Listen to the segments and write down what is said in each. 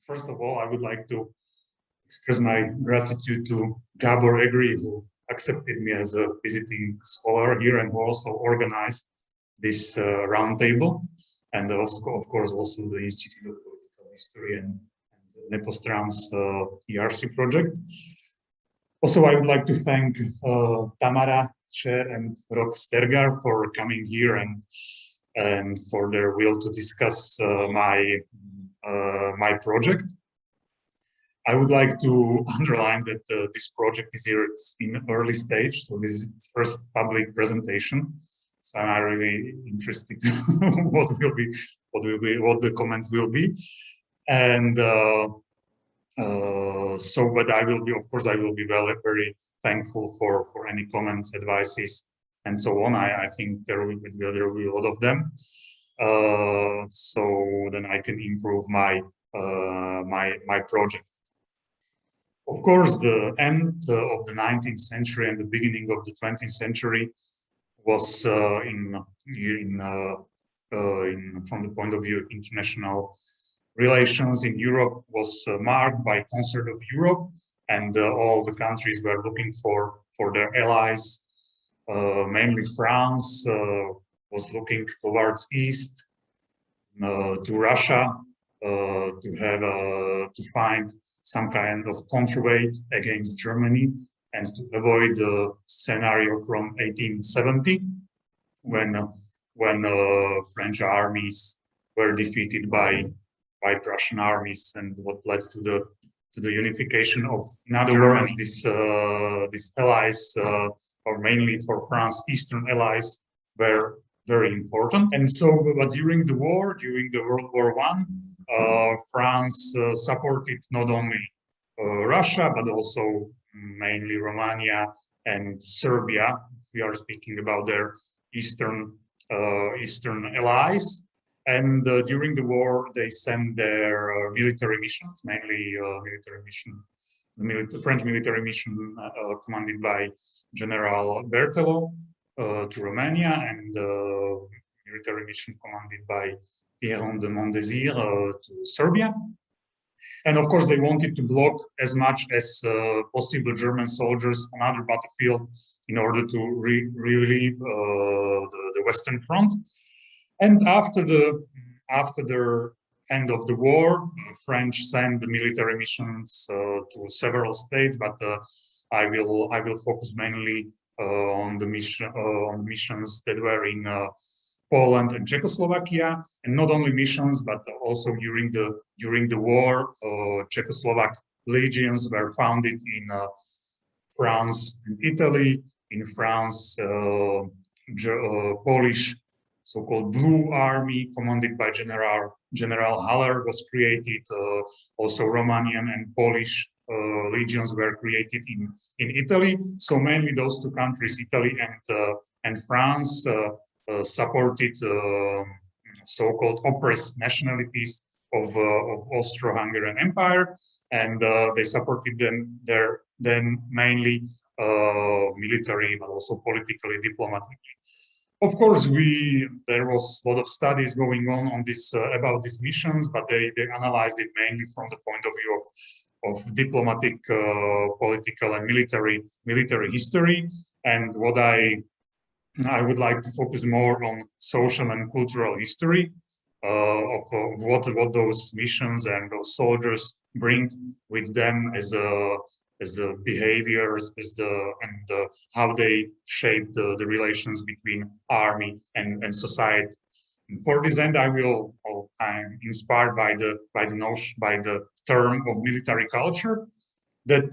first of all, I would like to express my gratitude to Gabor Egri, who accepted me as a visiting scholar here and who also organized this roundtable, and also, of course, also the Institute of Political History and Nepostran's ERC project. Also, I would like to thank Tamara Che and Rok Stergar for coming here and for their will to discuss my project. I would like to underline that this project is here in early stage, so this is its first public presentation. So I'm really interested what the comments will be, and but I will be, of course, I will be very thankful for any comments, advices, and so on. I think there will be a lot of them, so then I can improve my project. Of course, the end of the 19th century and the beginning of the 20th century was from the point of view of international relations in Europe was marked by concert of Europe, and all the countries were looking for their allies. Mainly France was looking towards east to Russia to find some kind of counterweight against Germany and to avoid the scenario from 1870 when French armies were defeated by Prussian armies, and what led to the unification of, in other words, these allies, or mainly for France, Eastern allies, were very important. And so, but during the World War I, France supported not only Russia, but also mainly Romania and Serbia. We are speaking about their Eastern allies. And during the war, they sent their military missions, mainly the French military mission commanded by General Berthelot to Romania, and military mission commanded by Pierron de Montdésir to Serbia. And of course, they wanted to block as much as possible German soldiers on other battlefield in order to relieve the Western Front. And after the end of the war, French sent the military missions to several states, but I will focus mainly on the missions that were in Poland and Czechoslovakia, and not only missions, but also during the war, Czechoslovak legions were founded in France and Italy. In France, Polish so-called Blue Army, commanded by General Haller, was created. Also, Romanian and Polish legions were created in Italy. So mainly those two countries, Italy and France, supported so-called oppressed nationalities of Austro-Hungarian Empire, and they supported them then mainly military, but also politically, diplomatically. Of course, there was a lot of studies going on this about these missions, but they analyzed it mainly from the point of view of diplomatic, political, and military history. And what I would like to focus more on social and cultural history of what those missions and those soldiers bring with them as the behaviors, and how they shape the relations between army and society. And for this end, I'm inspired by the term of military culture that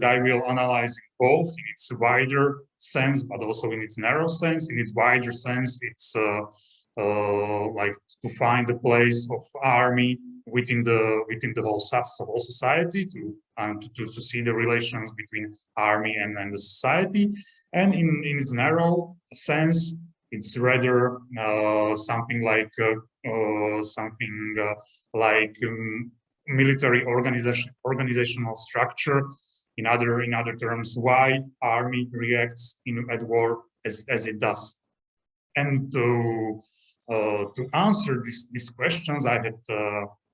I will analyze both in its wider sense, but also in its narrow sense. In its wider sense, it's like to find the place of army within the whole society, to see the relations between army and the society. And in its narrow sense, it's rather something like military organizational structure. In other terms, why army reacts at war as it does. And to answer these questions, I had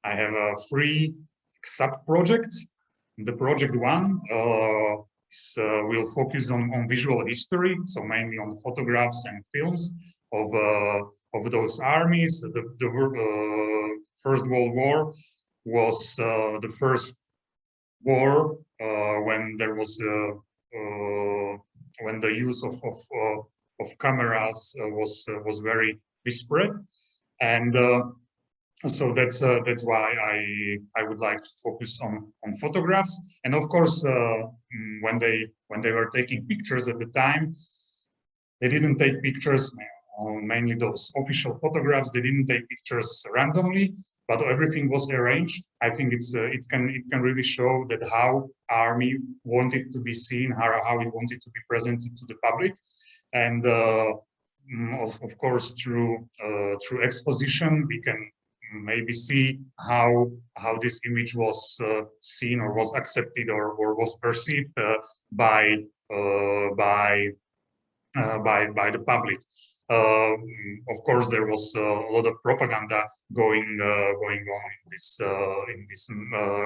I have three sub-projects. The project one will focus on visual history, so mainly on photographs and films of those armies. The First World War was the first war when there was when the use of cameras was very widespread, and so that's why I would like to focus on photographs. And of course, when they were taking pictures at the time, they didn't take pictures, mainly those official photographs. They didn't take pictures randomly, but everything was arranged. I think it can really show that how army wanted to be seen, how it wanted to be presented to the public, and of course through exposition we can maybe see how this image was seen or was accepted or was perceived by the public. Of course, there was a lot of propaganda going on in this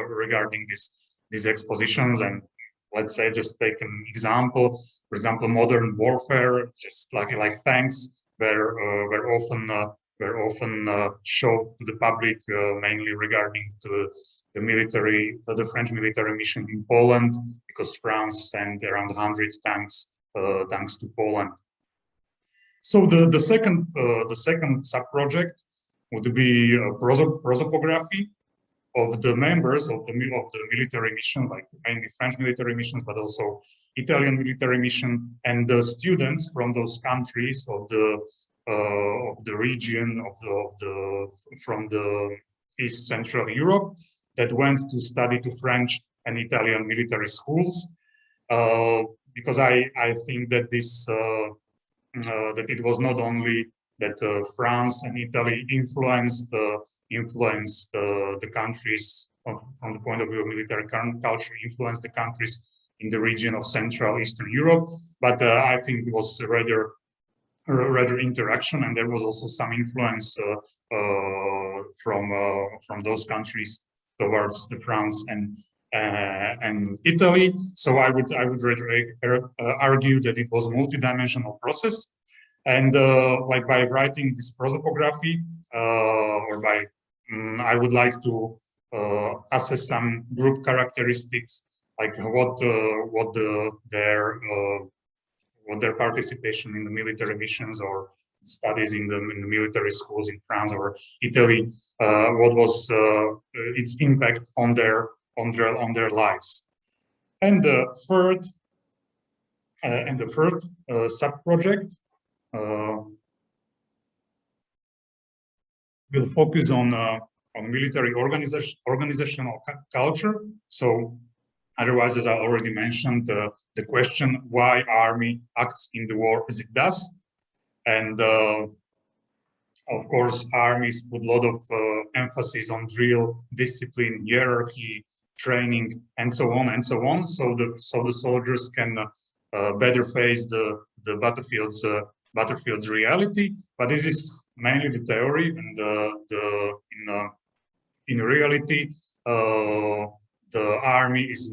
regarding these expositions. And let's say, just take an example. For example, modern warfare, just like tanks, were often showed to the public, mainly regarding the French military mission in Poland, because France sent around 100 tanks to Poland. So the second sub-project would be prosopography of the members of the military mission, like mainly French military missions, but also Italian military mission, and the students from those countries of the region from the East Central Europe that went to study to French and Italian military schools, because I think that that it was not only that France and Italy influenced the countries from the point of view of military culture, influenced the countries in the region of Central Eastern Europe, but I think it was rather interaction, and there was also some influence from those countries towards the France and Italy. So I would rather argue that it was a multidimensional process, and like by writing this prosopography, or by I would like to assess some group characteristics, like what their participation in the military missions or studies in the military schools in France or Italy, what was its impact on their lives. And the third sub-project will focus on military organizational culture. So otherwise, as I already mentioned, the question why army acts in the war as it does. And of course, armies put a lot of emphasis on drill, discipline, hierarchy, training, and so on and so on. So the soldiers can better face the battlefield's reality. But this is mainly the theory, and in reality, the army is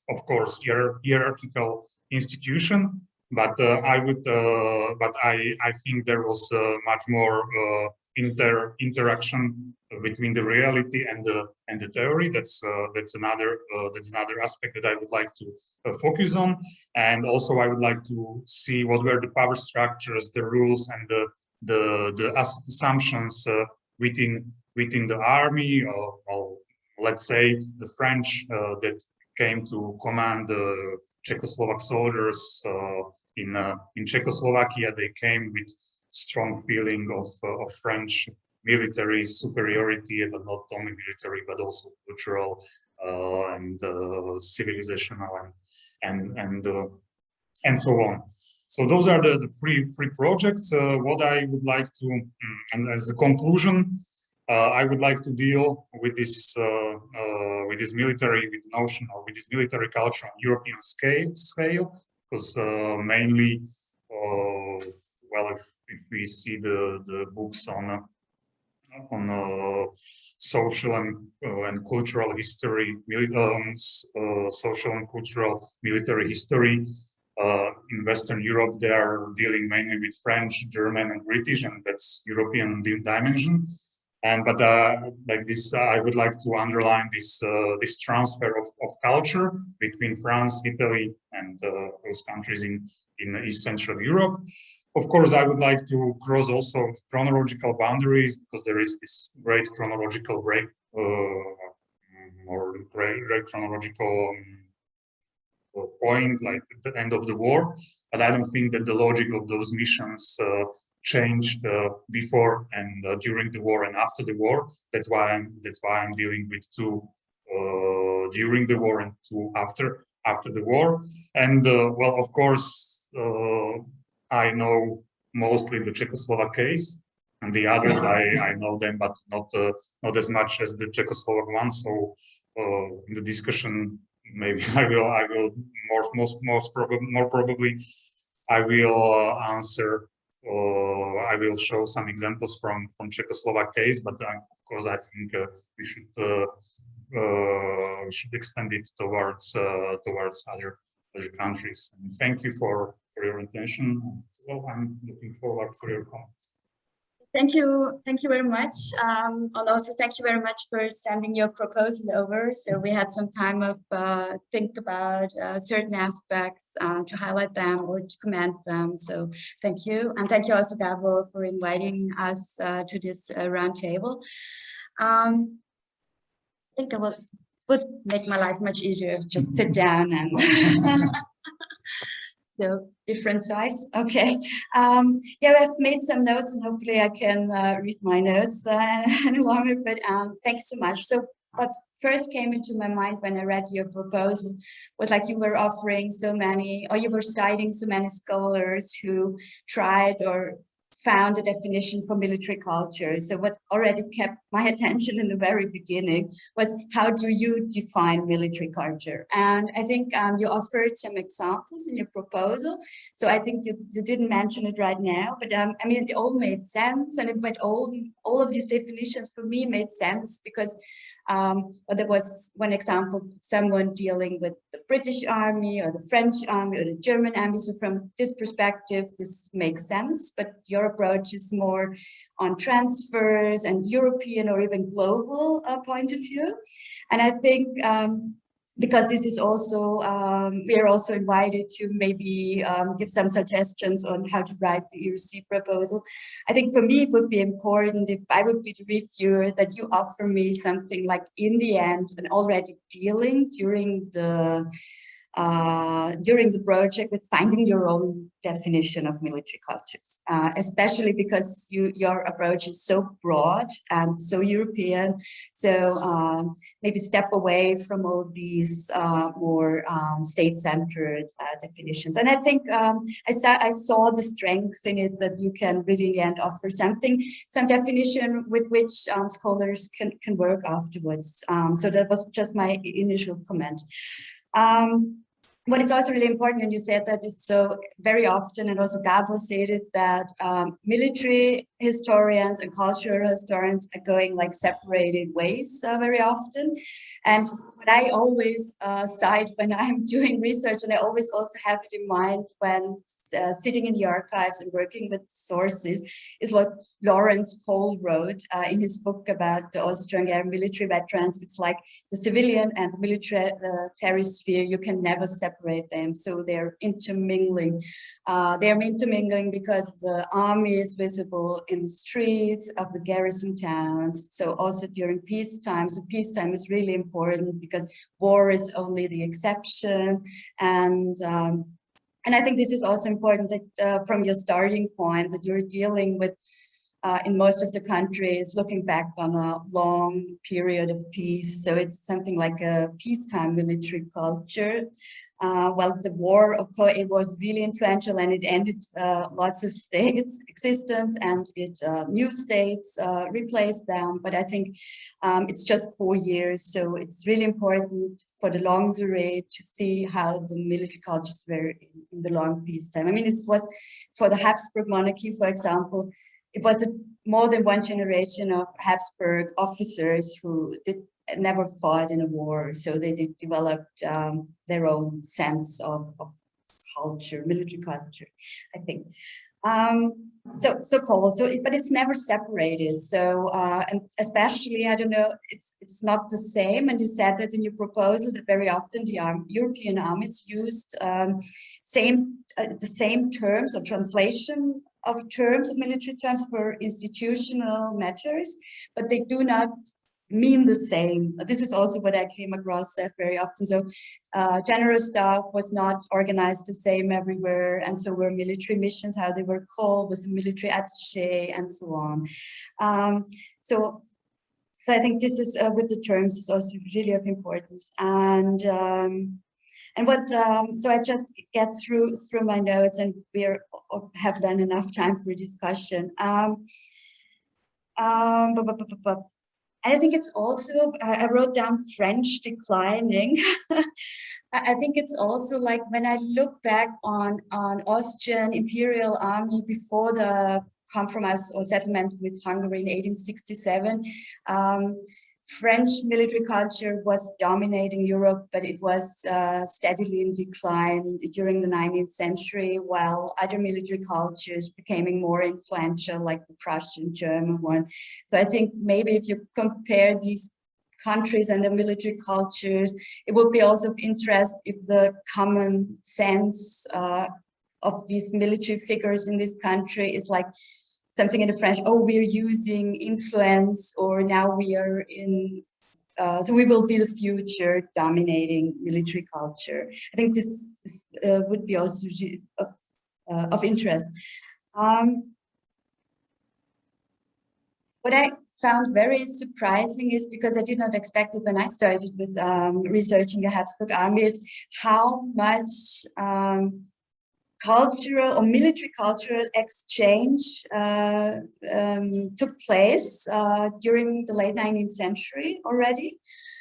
of course hierarchical institution, but I think there was much more interaction between the reality and the theory. That's another aspect that I would like to focus on, and also I would like to see what were the power structures, the rules, and the assumptions within the army. Let's say the French that came to command the Czechoslovak soldiers in Czechoslovakia, they came with strong feeling of French military superiority, but not only military, but also cultural and civilizational and so on. So those are the three projects. What I would like to, and as a conclusion, I would like to deal with this military, with the notion, or with this military culture on European scale, because mainly, well, if we see the books on social and cultural history, social and cultural military history. In Western Europe, they are dealing mainly with French, German, and British, and that's European dimension. And but like this, I would like to underline this this transfer of culture between France, Italy, and those countries in East Central Europe. Of course, I would like to cross also chronological boundaries because there is this great chronological break or great chronological point, like at the end of the war. But I don't think that the logic of those missions changed before and during the war and after the war. That's why I'm dealing with two during the war and two after the war. And well, of course, I know mostly the Czechoslovak case, and the others I know them, but not as much as the Czechoslovak one. So in the discussion, maybe I will more probably I will answer. I will show some examples from Czechoslovak case, but of course I think we should extend it towards other countries. And thank you for your attention. Well, I'm looking forward for your comments. Thank you very much. And also thank you very much for sending your proposal over. So we had some time of think about certain aspects to highlight them or to comment them. So thank you. And thank you also, Gabo, for inviting us to this roundtable. I think it would make my life much easier if just sit down and so different size. Okay. Yeah, I've made some notes and hopefully I can read my notes any longer, but thanks so much. So what first came into my mind when I read your proposal was like you were offering so many, or you were citing so many scholars who tried or found a definition for military culture. So what already kept my attention in the very beginning was, how do you define military culture? And I think you offered some examples in your proposal. So I think you didn't mention it right now, but I mean, it all made sense, and it made all of these definitions for me made sense because there was one example, someone dealing with the British army or the French army or the German army. So from this perspective, this makes sense, but your approach is more on transfers and European or even global point of view. And I think because this is also, we are also invited to maybe give some suggestions on how to write the ERC proposal. I think for me, it would be important if I would be the reviewer that you offer me something like in the end and already dealing during the project with finding your own definition of military cultures, especially because your approach is so broad and so European. So maybe step away from all these more state-centered definitions. And I think I saw the strength in it that you can really in the end offer some definition with which scholars can work afterwards. So that was just my initial comment. But it's also really important, and you said that it's so very often, and also Gabo said it, that military historians and cultural historians are going like separated ways very often. And what I always cite when I'm doing research, and I always also have it in mind when sitting in the archives and working with sources, is what Lawrence Cole wrote in his book about the Austro-Hungarian military veterans. It's like the civilian and the military sphere, you can never separate them. So they're intermingling. They're intermingling because the army is visible in the streets of the garrison towns. So also during peacetime. So peacetime is really important because war is only the exception. And I think this is also important that from your starting point that you're dealing with in most of the countries, looking back on a long period of peace. So it's something like a peacetime military culture. Well, the war, of course, it was really influential and it ended lots of states' existence and it new states replaced them. But I think it's just 4 years. So it's really important for the long durée to see how the military cultures were in the long peacetime. I mean, it was for the Habsburg monarchy, for example, it was a more than one generation of Habsburg officers who never fought in a war, so they developed their own sense of culture, military culture, I think. But it's never separated. So, and especially, I don't know, it's not the same. And you said that in your proposal that very often the European armies used the same terms or translation of terms, of military terms for institutional matters, but they do not mean the same. This is also what I came across very often. So general staff was not organized the same everywhere, and so were military missions, how they were called, was the military attaché, and so on. So I think this is with the terms is also really of importance. And what so I just get through my notes, and we have done enough time for discussion. And I think it's also, I wrote down French declining. I think it's also like when I look back on Austrian imperial army before the compromise or settlement with Hungary in 1867, French military culture was dominating Europe, but it was steadily in decline during the 19th century, while other military cultures becoming more influential, like the Prussian, German one. So I think maybe if you compare these countries and the military cultures, it would be also of interest if the common sense of these military figures in this country is like something in the French, oh, we're using influence, or now we are in, so we will be the future dominating military culture. I think this would be also of interest. What I found very surprising is, because I did not expect it when I started with researching the Habsburg army, is how much cultural or military cultural exchange took place during the late 19th century already.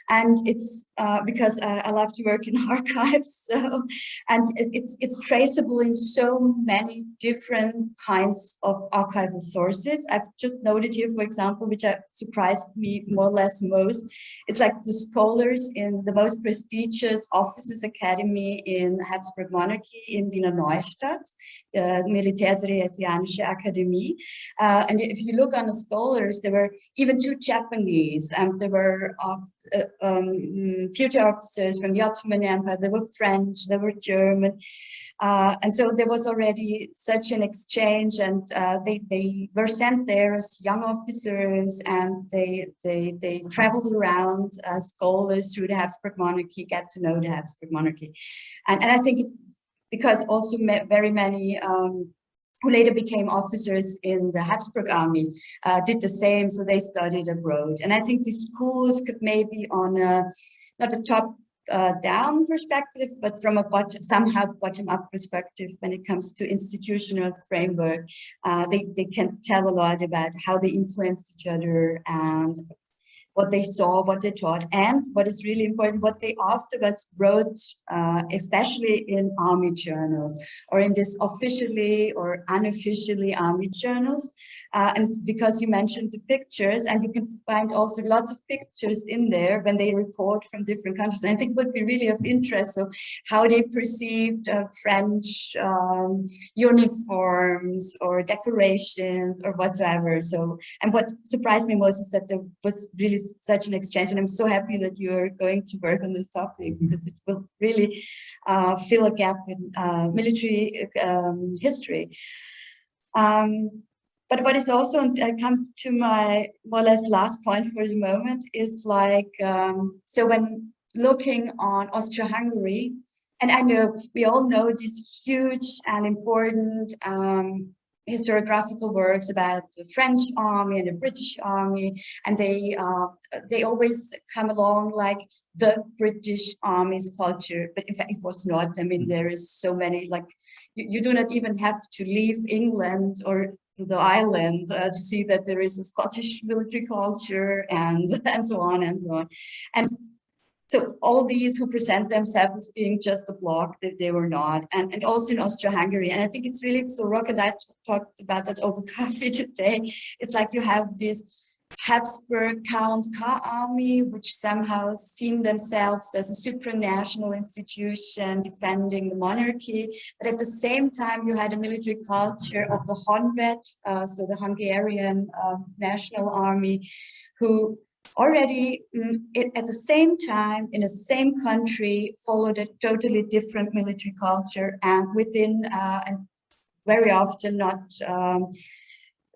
And it's because I love to work in archives, so, and it's traceable in so many different kinds of archival sources. I've just noted here, for example, which surprised me more or less most. It's like the scholars in the most prestigious officers academy in Habsburg monarchy in Wiener Neustadt, the Militär-Theresianische Akademie. And if you look on the scholars, there were even 2 Japanese, and there were future officers from the Ottoman Empire, there were French, there were German. And so there was already such an exchange, and they were sent there as young officers, and they traveled around as scholars through the Habsburg monarchy, get to know the Habsburg monarchy. And I think because also very many who later became officers in the Habsburg army did the same, so they studied abroad. And I think these schools could maybe on a, not a top down perspective, but from a somehow bottom up perspective when it comes to institutional framework, they can tell a lot about how they influenced each other and what they saw, what they taught, and what is really important, what they afterwards wrote, especially in army journals or in this officially or unofficially army journals. And because you mentioned the pictures, and you can find also lots of pictures in there when they report from different countries. And I think would be really of interest, so how they perceived French uniforms or decorations or whatsoever. So, and what surprised me most is that there was really such an exchange, and I'm so happy that you're going to work on this topic, because it will really fill a gap in military history. But what is also, and I come to my more or less last point for the moment, is like, so when looking on Austria-Hungary, and I know we all know these huge and important historiographical works about the French army and the British army, and they always come along like the British army's culture, but in fact it was not. I mean, there is so many, like you do not even have to leave England or the island to see that there is a Scottish military culture, and so on and so on. And So all these who present themselves as being just a bloc, that they were not, and also in Austria-Hungary. And I think it's really, so Rock and I talked about that over coffee today. It's like you have this Habsburg Count K army, which somehow seen themselves as a supranational institution defending the monarchy. But at the same time, you had a military culture of the Honved, so the Hungarian national army, who already at the same time in the same country followed a totally different military culture, and within and very often not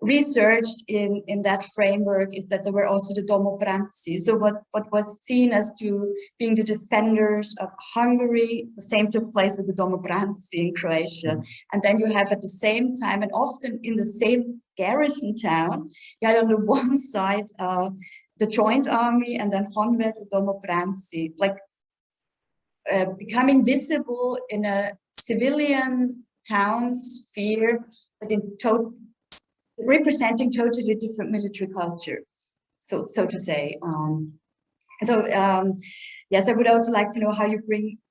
researched in that framework is that there were also the domobranci. So what was seen as to being the defenders of Hungary, the same took place with the domobranci in Croatia. And then you have at the same time, and often in the same garrison town, you had on the one side the joint army, and then Honved, domobranci, like becoming visible in a civilian town sphere, but in representing totally different military culture, so to say. Yes, I would also like to know how you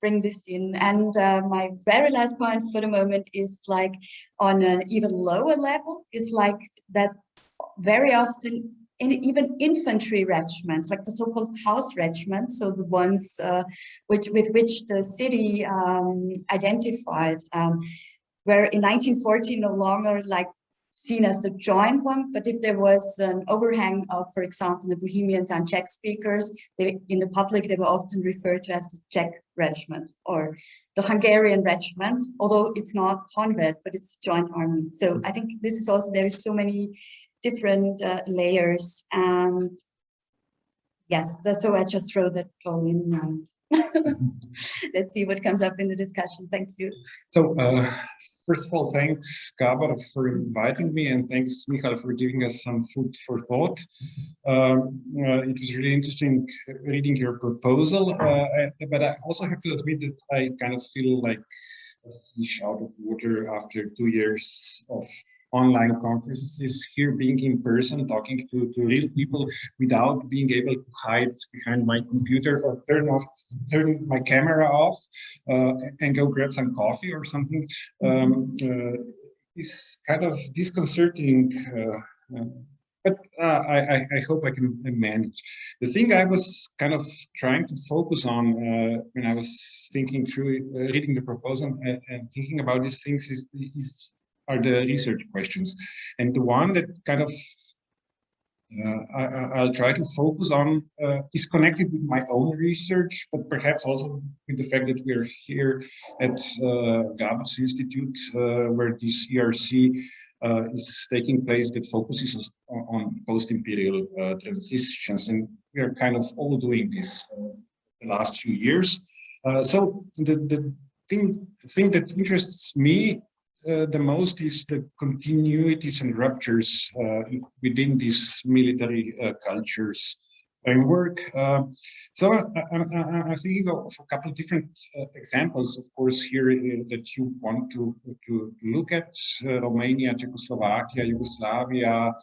bring this in. And my very last point for the moment is like on an even lower level, is like that very often in even infantry regiments, like the so-called house regiments, so the ones with which the city identified, were in 1940 no longer like seen as the joint one, but if there was an overhang of, for example, the Bohemian town Czech speakers, in the public they were often referred to as the Czech regiment or the Hungarian regiment, although it's not Honved, but it's joint army. So I think this is also, there is so many different layers, and yes, so I just throw that all in and let's see what comes up in the discussion. Thank you. So first of all, thanks Gabor for inviting me, and thanks Michael for giving us some food for thought. It was really interesting reading your proposal, but I also have to admit that I kind of feel like a fish out of water after 2 years of online conferences, here being in person, talking to real people without being able to hide behind my computer or turn my camera off and go grab some coffee or something is kind of disconcerting. But I hope I can manage. The thing I was kind of trying to focus on when I was thinking through reading the proposal and thinking about these things are the research questions. And the one that kind of I'll try to focus on is connected with my own research, but perhaps also with the fact that we're here at Gabor's Institute, where this ERC is taking place, that focuses on post-imperial transitions, and we are kind of all doing this the last few years. So the thing that interests me the most is the continuities and ruptures within this military cultures framework. So I'm thinking of a couple of different examples, of course, here that you want to look at. Romania, Czechoslovakia, Yugoslavia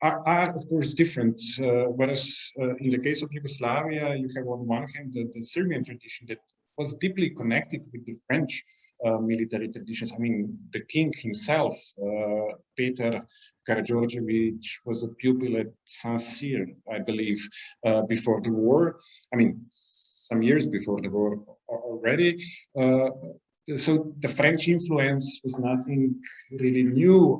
are of course different. Whereas in the case of Yugoslavia, you have on one hand the Serbian tradition that was deeply connected with the French military traditions. I mean, the king himself, Peter Karađorđević, was a pupil at Saint-Cyr, I believe, before the war. I mean, some years before the war already. So the French influence was nothing really new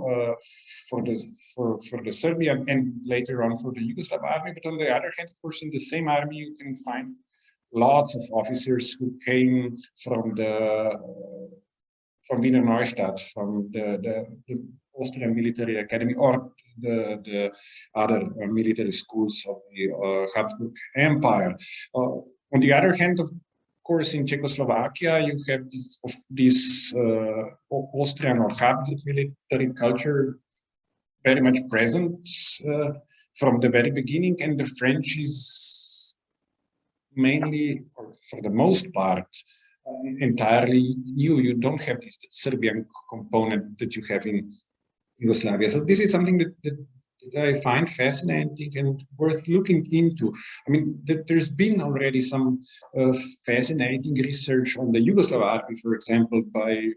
for the Serbian and later on for the Yugoslav army. But on the other hand, of course, in the same army you can find lots of officers who came from Wiener Neustadt, from the Austrian Military Academy, or the other military schools of the Habsburg Empire. On the other hand, of course, in Czechoslovakia, you have this Austrian or Habsburg military culture very much present from the very beginning, and the French is mainly, or for the most part, entirely new. You don't have this Serbian component that you have in Yugoslavia. So this is something that that I find fascinating and worth looking into. I mean, there's been already some fascinating research on the Yugoslav army, for example, by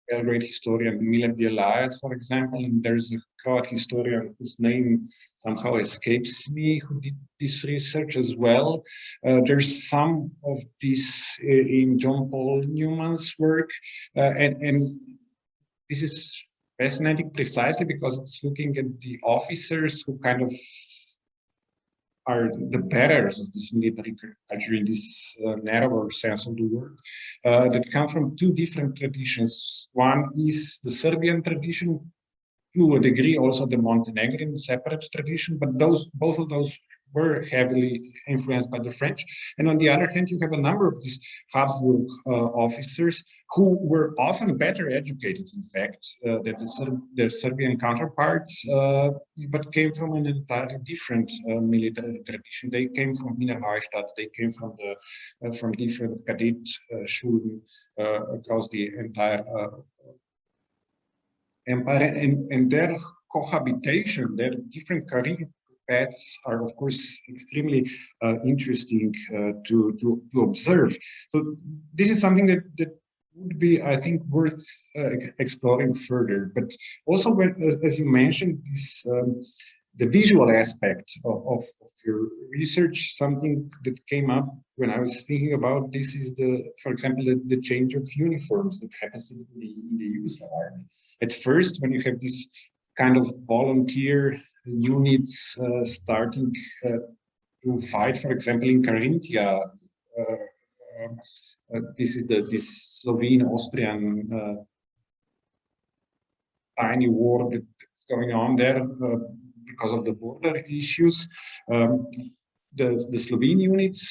Belgrade historian Milan Bjelajac, for example, and there's a Croat historian whose name somehow escapes me, who did this research as well. There's some of this in John Paul Newman's work, and this is fascinating precisely because it's looking at the officers who kind of are the bearers of this military culture in this narrower sense of the word, that come from two different traditions. One is the Serbian tradition, to a degree also the Montenegrin separate tradition, but both of those were heavily influenced by the French. And on the other hand, you have a number of these Habsburg officers who were often better educated, in fact, than their Serbian counterparts, but came from an entirely different military tradition. They came from Wiener Neustadt, they came from different cadet schulen across the entire empire, and their cohabitation, their different career paths are, of course, extremely interesting to observe. So this is something that would be, I think, worth exploring further. But also, when, as you mentioned, this the visual aspect of your research, something that came up when I was thinking about this is for example, the change of uniforms that happens in the Yugoslav army. At first, when you have this kind of volunteer units starting to fight, for example, in Carinthia, this is this Slovene-Austrian tiny war that's going on there because of the border issues. The Slovene units,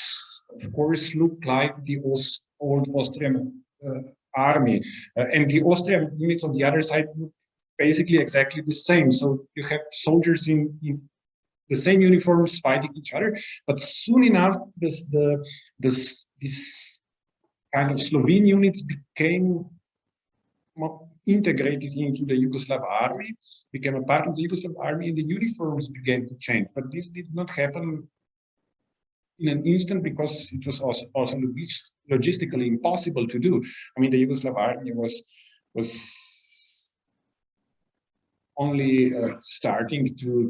of course, look like the old Austrian army, and the Austrian units on the other side look basically exactly the same. So you have soldiers in the same uniforms fighting each other, but soon enough, this kind of Slovene units became more integrated into the Yugoslav army, became a part of the Yugoslav army, and the uniforms began to change. But this did not happen in an instant because it was also logistically impossible to do. I mean, the Yugoslav army was only starting to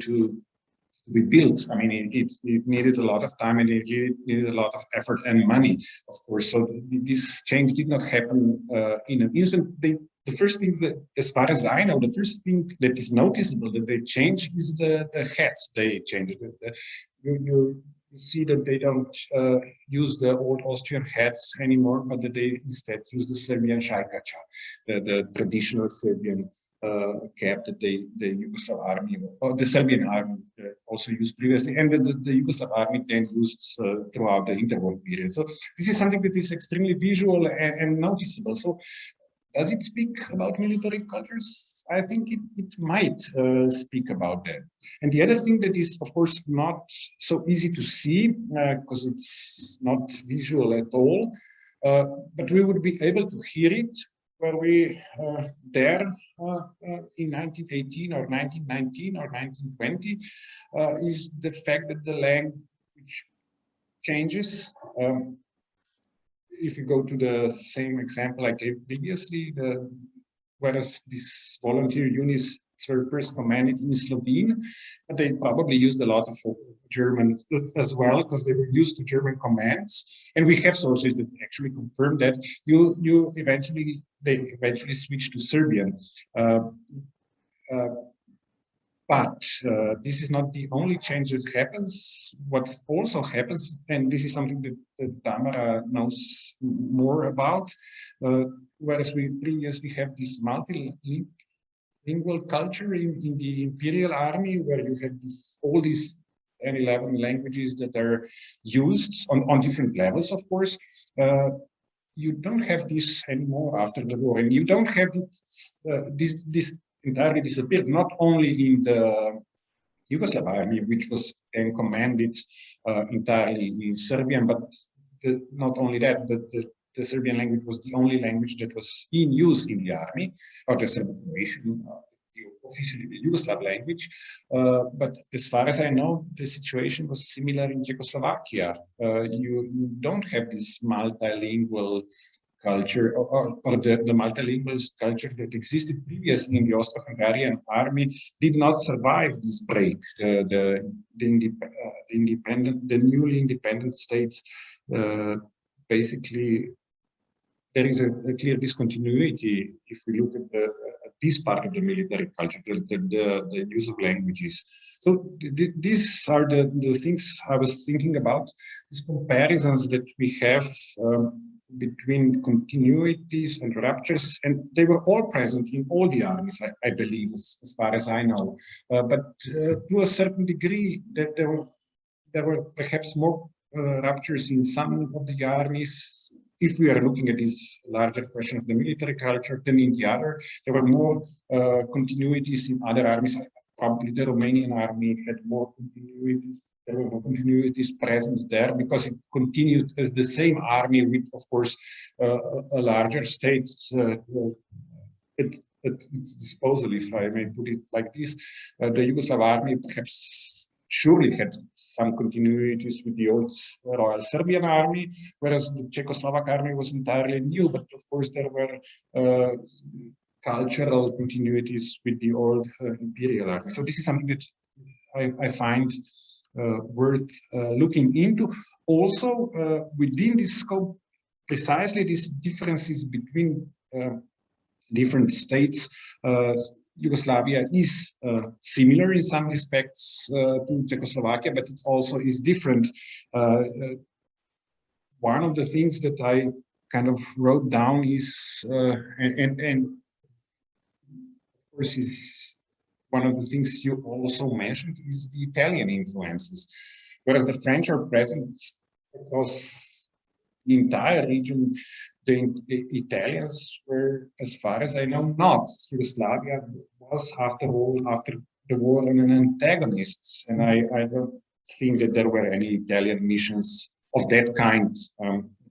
be built. I mean, it needed a lot of time, and it needed a lot of effort and money, of course. So this change did not happen in an instant. The first thing that, as far as I know, the first thing that is noticeable that they change is the hats. They change it. You see that they don't use the old Austrian hats anymore, but that they instead use the Serbian šajkača, the traditional Serbian cap that the Yugoslav army, or the Serbian army also used previously, and that the Yugoslav army then used throughout the interwar period. So this is something that is extremely visual and noticeable. So does it speak about military cultures? I think it might speak about that. And the other thing that is, of course, not so easy to see because it's not visual at all, but we would be able to hear it were we there in 1918 or 1919 or 1920, is the fact that the language changes. If you go to the same example I gave previously, whereas these volunteer units were first commanded in Slovene, but they probably used a lot of German as well because they were used to German commands. And we have sources that actually confirm that they eventually switched to Serbian. But this is not the only change that happens. What also happens, and this is something that Tamara knows more about, whereas we previously have this multilingual culture in the Imperial Army, where you have all these 11 languages that are used on different levels, of course. You don't have this anymore after the war, and you don't have this entirely disappeared, not only in the Yugoslav army, which was then commanded entirely in Serbian, but not only that, the Serbian language was the only language that was in use in the army, or the Serbian nation, officially the Yugoslav language. But as far as I know, the situation was similar in Czechoslovakia. You don't have this multilingual culture or the multilingual culture that existed previously in the Austro-Hungarian army did not survive this break. The newly independent states basically there is a clear discontinuity if we look at this part of the military culture, the use of languages. So these are the things I was thinking about, these comparisons that we have between continuities and ruptures, and they were all present in all the armies, I believe, as far as I know. But to a certain degree, there were perhaps more ruptures in some of the armies. If we are looking at these larger questions, the military culture, then in the other, there were more continuities in other armies. Probably the Romanian army had more continuities. There were more continuities present there because it continued as the same army with, of course, a larger state at its disposal, if I may put it like this. The Yugoslav army perhaps surely had some continuities with the old Royal Serbian army, whereas the Czechoslovak army was entirely new, but of course there were cultural continuities with the old imperial army. So this is something that I find worth looking into. Also, within this scope, precisely these differences between different states, Yugoslavia is similar in some respects to Czechoslovakia, but it also is different. One of the things that I kind of wrote down is, and of course is one of the things you also mentioned, is the Italian influences. Whereas the French are present across the entire region, the Italians were, as far as I know, not. Yugoslavia was, after all, after the war, an antagonist, and I don't think that there were any Italian missions of that kind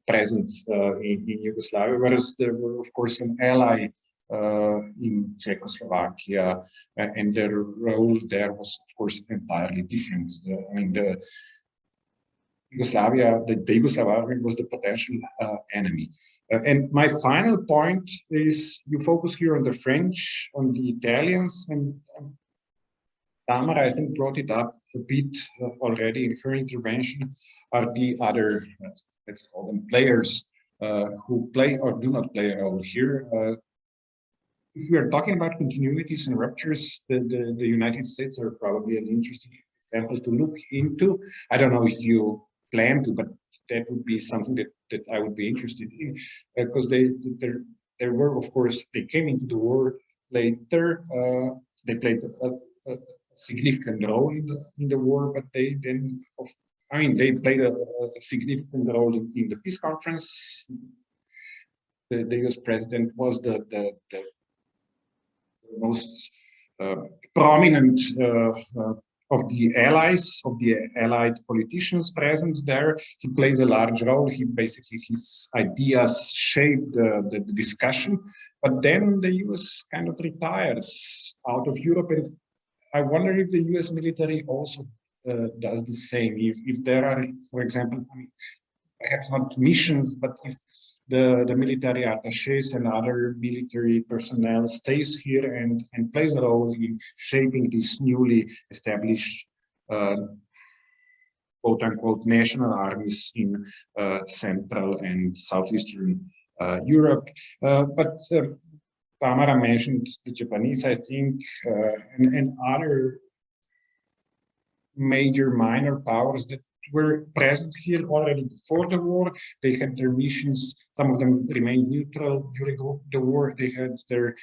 present in Yugoslavia, whereas there were, of course, an ally in Czechoslovakia, and their role there was, of course, entirely different. I mean, the Yugoslav army was the potential enemy. And my final point is, you focus here on the French, on the Italians, and Tamara, I think, brought it up a bit already in her intervention, are the other, let's call them players, who play or do not play a role here. If we are talking about continuities and ruptures, the United States are probably an interesting example to look into. I don't know if you plan to, but that would be something that I would be interested in, because there were, of course, they came into the war later. They played a significant role in the war, but they then, I mean, they played a significant role in the peace conference. The US president was the most prominent of the allies, of the allied politicians present there. He plays a large role. He basically, his ideas shaped the discussion. But then the US kind of retires out of Europe. And I wonder if the US military also does the same. If there are, for example, I mean, perhaps not missions, but if the military attaches and other military personnel stays here and plays a role in shaping these newly established quote-unquote national armies in Central and Southeastern Europe. But Tamara mentioned the Japanese, I think, and other major minor powers that were present here already before the war. They had their missions. Some of them remained neutral during the war. They had their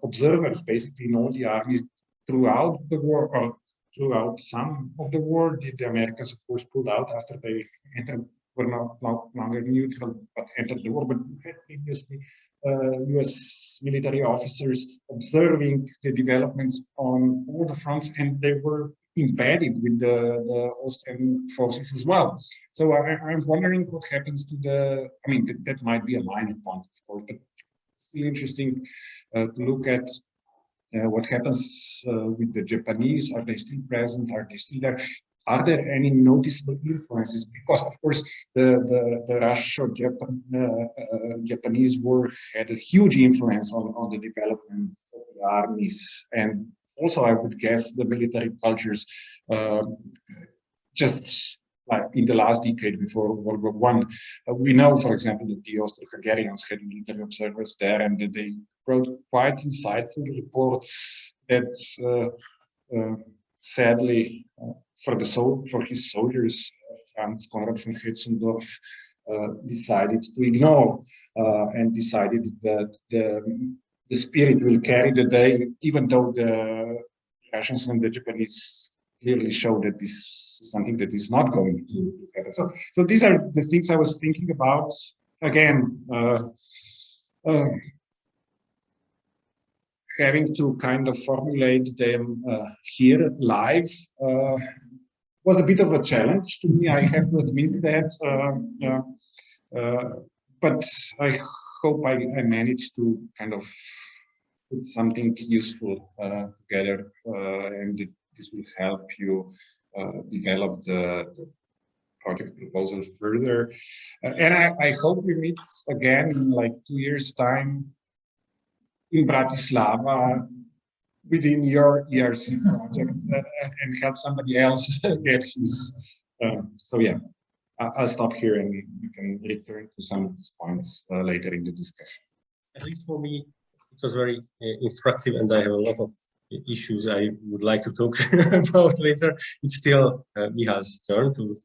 observers basically in all the armies throughout the war, or throughout some of the war. The Americans, of course, pulled out after they were no longer neutral, but entered the war. But we had previously US military officers observing the developments on all the fronts, and they were embedded with the Austrian forces as well. So I'm wondering what happens to the, I mean, that might be a minor point, of course, but still interesting to look at What happens with the Japanese? Are they still present? Are they still there? Are there any noticeable influences? Because of course the Russo-Japanese war had a huge influence on the development of the armies, and also I would guess the military cultures just like in the last decade before World War I. We know, for example, that the Austro-Hungarians had military observers there, and that they wrote quite insightful reports that sadly for his soldiers, Franz Conrad von Hötzendorf decided to ignore and decided that the spirit will carry the day, even though the Russians and the Japanese clearly show that this is something that is not going to happen. So these are the things I was thinking about. Again, having to kind of formulate them here live was a bit of a challenge to me. I have to admit that, but I hope I managed to kind of put something useful together, and this will help you develop the project proposal further. And I hope we meet again in like 2 years' time in Bratislava within your ERC project and help somebody else get his. So yeah, I'll stop here and we can return to some of these points later in the discussion. At least for me, it was very instructive, and I have a lot of issues I would like to talk about later. It's still Mihal's turn to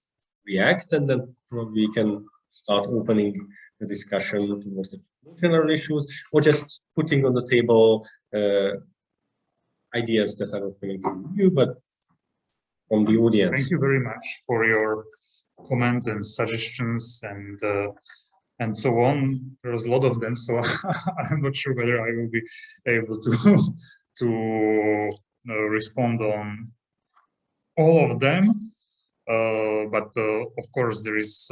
react, and then probably we can start opening the discussion towards the general issues, or just putting on the table ideas that are not coming from you, but from the audience. Thank you very much for your comments and suggestions and so on. There's a lot of them, so I'm not sure whether I will be able to respond on all of them. But of course, there is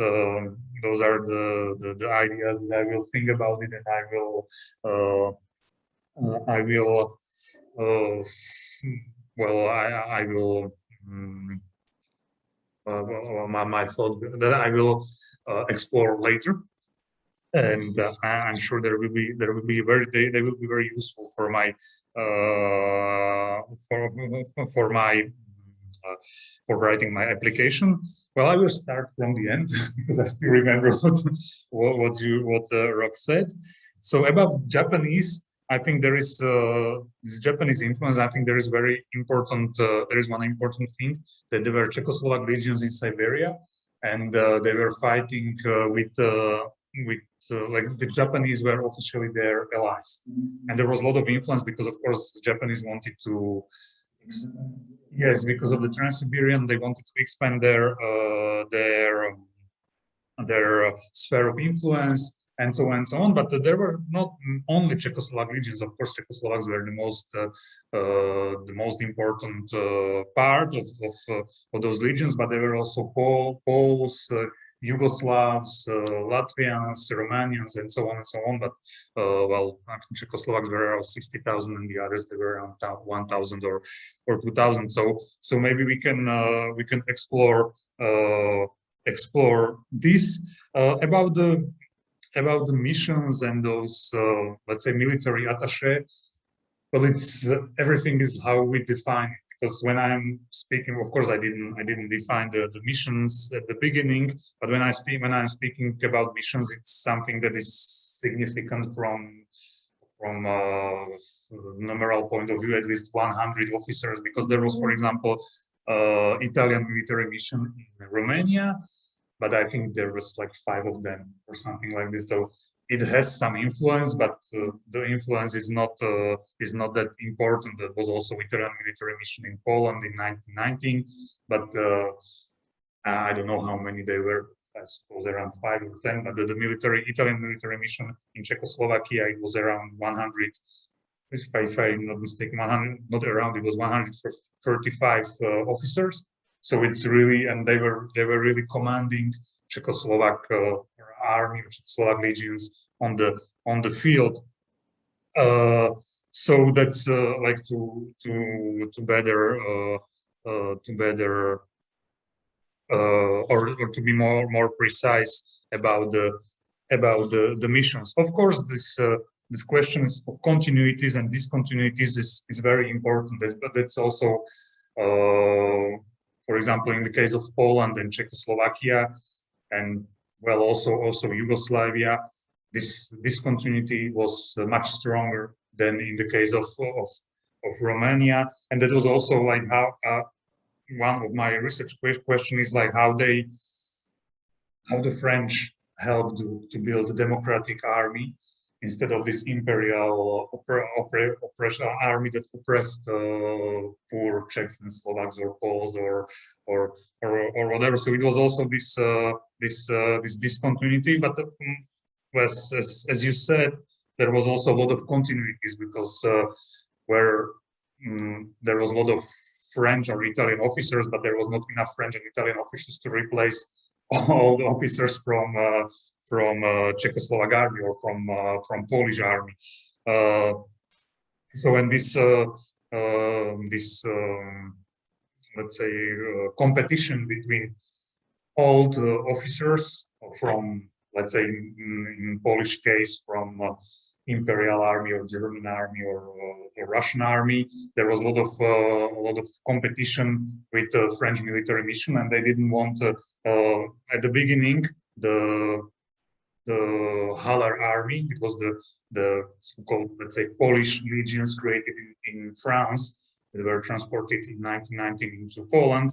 those are the ideas that I will think about it, and I will my thought that I will explore later, and I'm sure they will be very useful for my for writing my application. Well, I will start from the end because I still remember what Rob said. So about Japanese, I think there is this Japanese influence. I think there is very important. There is one important thing, that there were Czechoslovak legions in Siberia, and they were fighting with like the Japanese were officially their allies, and there was a lot of influence because, of course, the Japanese wanted to. Yes, because of the Trans-Siberian, they wanted to expand their sphere of influence, and so on and so on. But there were not only Czechoslovak legions. Of course, Czechoslovaks were the most important part of those legions. But there were also Poles, Yugoslavs, Latvians, Romanians, and so on and so on. But well, Czechoslovaks were around 60,000, and the others they were around 1,000 or 2,000. So maybe we can explore this about the missions and those let's say military attaché. Well, it's everything is how we define it. Because when I'm speaking, of course, I didn't define the missions at the beginning. But when I'm speaking about missions, it's something that is significant from numeral point of view, at least 100 officers. Because there was, for example, Italian military mission in Romania, but I think there was like 5 of them or something like this. So it has some influence, but the influence is not that important. There was also Italian military mission in Poland in 1919, but I don't know how many they were. I suppose around 5 or 10. But the Italian military mission in Czechoslovakia, it was around 100. If I'm not mistaken, 100, not around. It was 135 officers. So it's really, and they were really commanding Czechoslovak army, Czechoslovak legions on the field. so that's like to better or to be more precise about the missions. Of course, this question of continuities and discontinuities is very important, but that's also, for example, in the case of Poland and Czechoslovakia, and well, also Yugoslavia, this discontinuity was much stronger than in the case of Romania, and that was also like how one of my research questions is like how the French helped to build a democratic army instead of this imperial oppression army that oppressed poor Czechs and Slovaks or Poles or whatever. So it was also this discontinuity, but as you said, there was also a lot of continuities because where there was a lot of French or Italian officers, but there was not enough French and Italian officers to replace all the officers from Czechoslovak army or from Polish army. So when this let's say competition between old officers from, let's say in Polish case, from Imperial Army or German Army or Russian Army, there was a lot of competition with the French military mission, and they didn't want at the beginning the Haller Army. It was the so-called, let's say, Polish legions created in France that were transported in 1919 into Poland.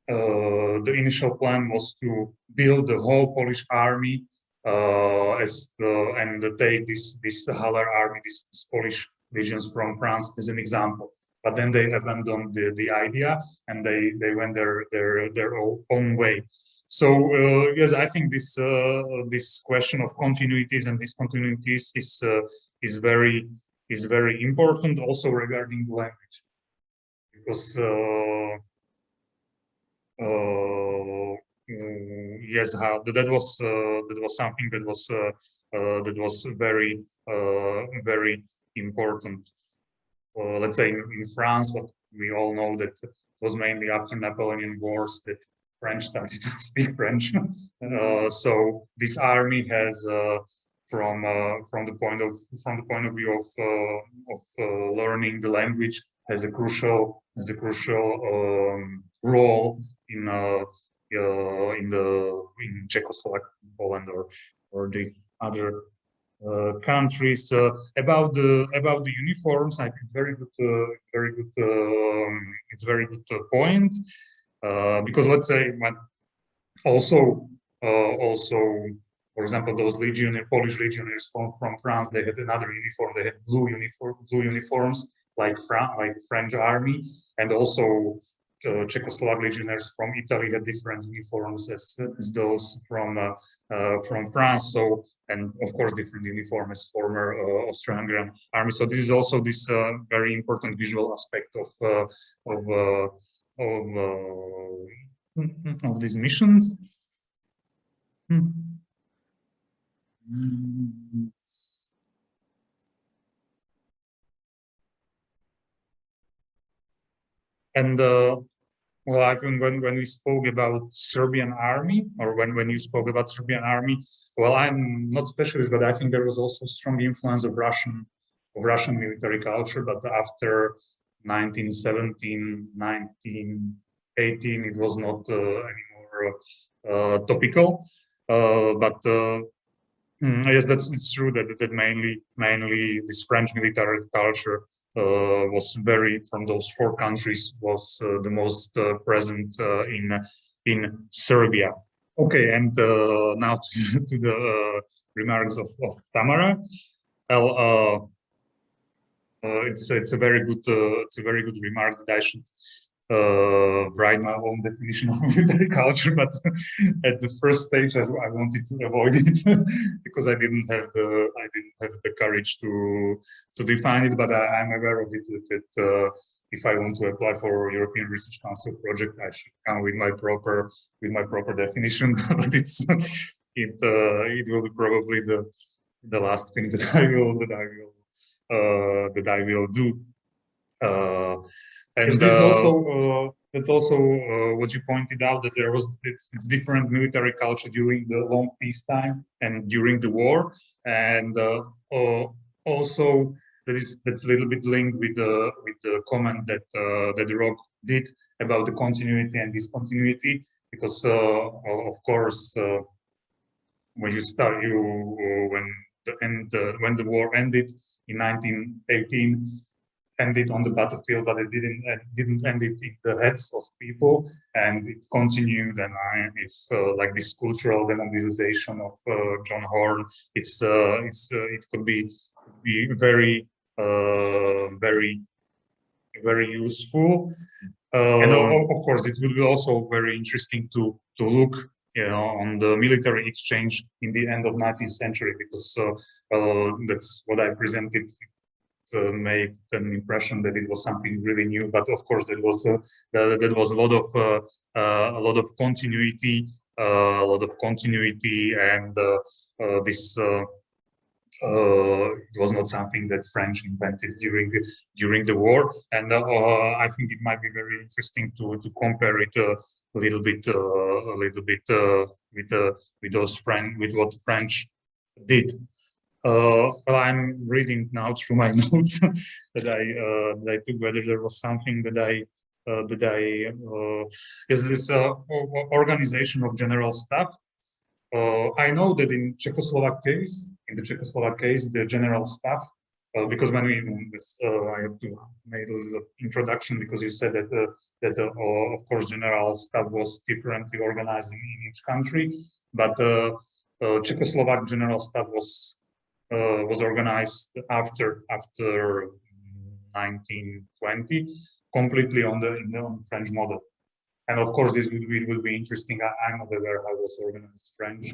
The initial plan was to build the whole Polish army and take this Haller army, this Polish legions from France as an example. But then they abandoned the idea and they went their own way. So yes, I think this question of continuities and discontinuities is very important also regarding language, because yes, that was something that was very important. Let's say in France, but we all know that it was mainly after Napoleonic Wars that French started to speak French. So this army has, from the point of view of learning the language, has a crucial role in Czechoslovakia, Poland, or the other countries. About the uniforms, I think it's very good point, because let's say also for example, those Polish legionnaires from France, they had another uniform. They had blue uniforms like French army, and also Czechoslovak legionnaires from Italy had different uniforms as those from France. So, and of course different uniform as former Austro-Hungarian army. So this is also this very important visual aspect of these missions. And well, I think when we spoke about Serbian army, or when you spoke about Serbian army, well, I'm not specialist, but I think there was also strong influence of Russian military culture. But after 1917, 1918, it was not anymore topical. But yes, it's true that mainly this French military culture was very, from those four countries, was the most present in Serbia. Okay, and now to the remarks of Tamara. Well, it's a very good remark that I should write my own definition of military culture, but at the first stage I wanted to avoid it because I didn't have the courage to define it. But I'm aware of it that if I want to apply for European Research Council project, I should come with my proper definition. But it will be probably the last thing that I will that I will do. And that's also what you pointed out, that there was it's different military culture during the long peacetime and during the war, and also that's a little bit linked with the comment that Rob did about the continuity and discontinuity, because of course when you start when the war ended in 1918. Ended on the battlefield, but it didn't end it in the heads of people, and it continued. And if like this cultural demobilization of John Horn, it could be very very useful. And of course, it will be also very interesting to look, on the military exchange in the end of 19th century, because that's what I presented. Make an impression that it was something really new, but of course there was a lot of continuity, and this it was not something that French invented during the war, and I think it might be very interesting to compare it a little bit with what French did. Well, I'm reading now through my notes that I took, whether there was something is this organization of general staff. I know that in the Czechoslovak case, the general staff, because when I have to make a little introduction, because you said that of course general staff was differently organizing in each country, but Czechoslovak general staff was organized after 1920, completely on the French model. And of course, this will be interesting. I'm not aware how was organized French,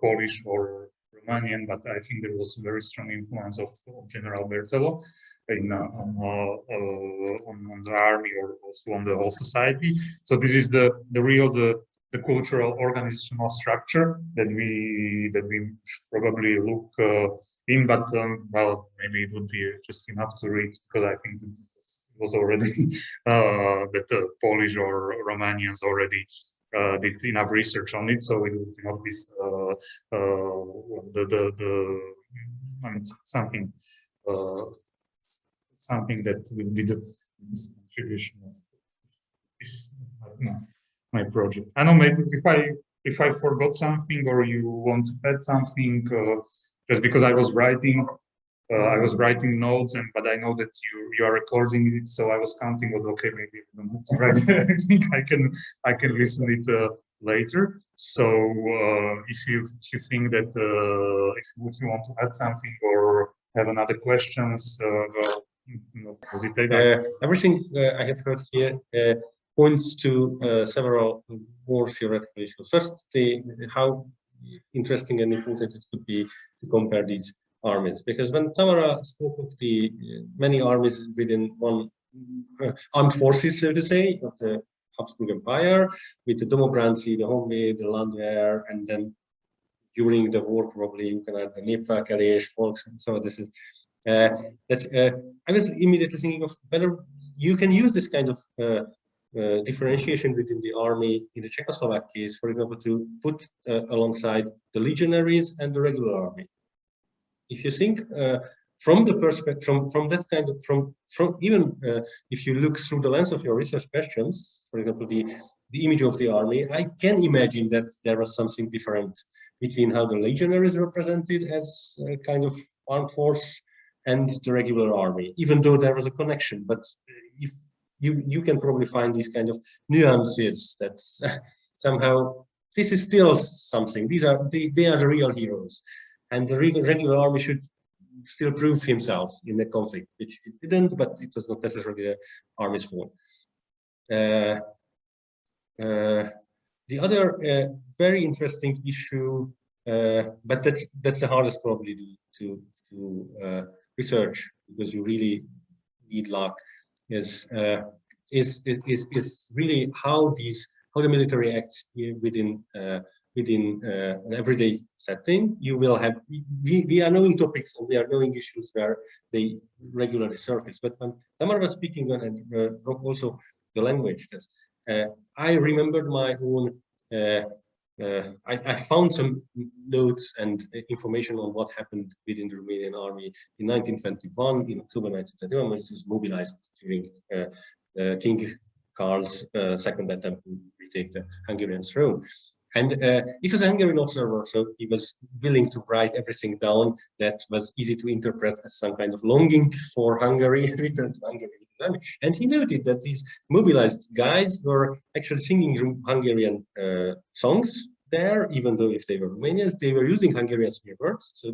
Polish, or Romanian, but I think there was a very strong influence of General Berthelot on the army, or also on the whole society. So this is the cultural organizational structure that we should probably look in, but well, maybe it would be just enough to read, because I think it was already that the Polish or Romanians already did enough research on it, so it would not be something that will be the contribution of this my project. I know maybe if I forgot something, or you want to add something, just because I was writing notes, but I know that you are recording it, so I was counting. Well, okay, maybe I don't have to write everything. I can listen it later. So if you think that if you want to add something or have another questions, not hesitate. Everything I have heard here points to several more theoretical issues. First, how interesting and important it could be to compare these armies, because when Tamara spoke of the many armies within one armed forces, so to say, of the Habsburg Empire, with the Domobranci, the Honvéd, the Landwehr, and then during the war probably you can add the Népfelkelés, Volks, and so this is I was immediately thinking of whether you can use this kind of differentiation within the army in the Czechoslovak case, for example, to put alongside the legionaries and the regular army. If you think from the perspective, from that kind of, from even if you look through the lens of your research questions, for example, the image of the army, I can imagine that there was something different between how the legionaries represented as a kind of armed force and the regular army, even though there was a connection. But if you can probably find these kind of nuances that somehow this is still something. They are the real heroes, and the regular army should still prove himself in the conflict, which it didn't, but it was not necessarily the army's fault. The other very interesting issue, but that's the hardest probably to research, because you really need luck, is really how the military acts within within an everyday setting, you will have, we are knowing topics and we are knowing issues where they regularly surface. But when Tamara was speaking on, and also the language, I remembered my own, I found some notes and information on what happened within the Romanian army in 1921, in October 1921, when it was mobilized during King Karl's second attempt to retake the Hungarian throne. And it was a Hungarian observer, so he was willing to write everything down that was easy to interpret as some kind of longing for Hungary, return to Hungary. And he noted that these mobilized guys were actually singing Hungarian songs there, even though if they were Romanians, they were using Hungarian words. So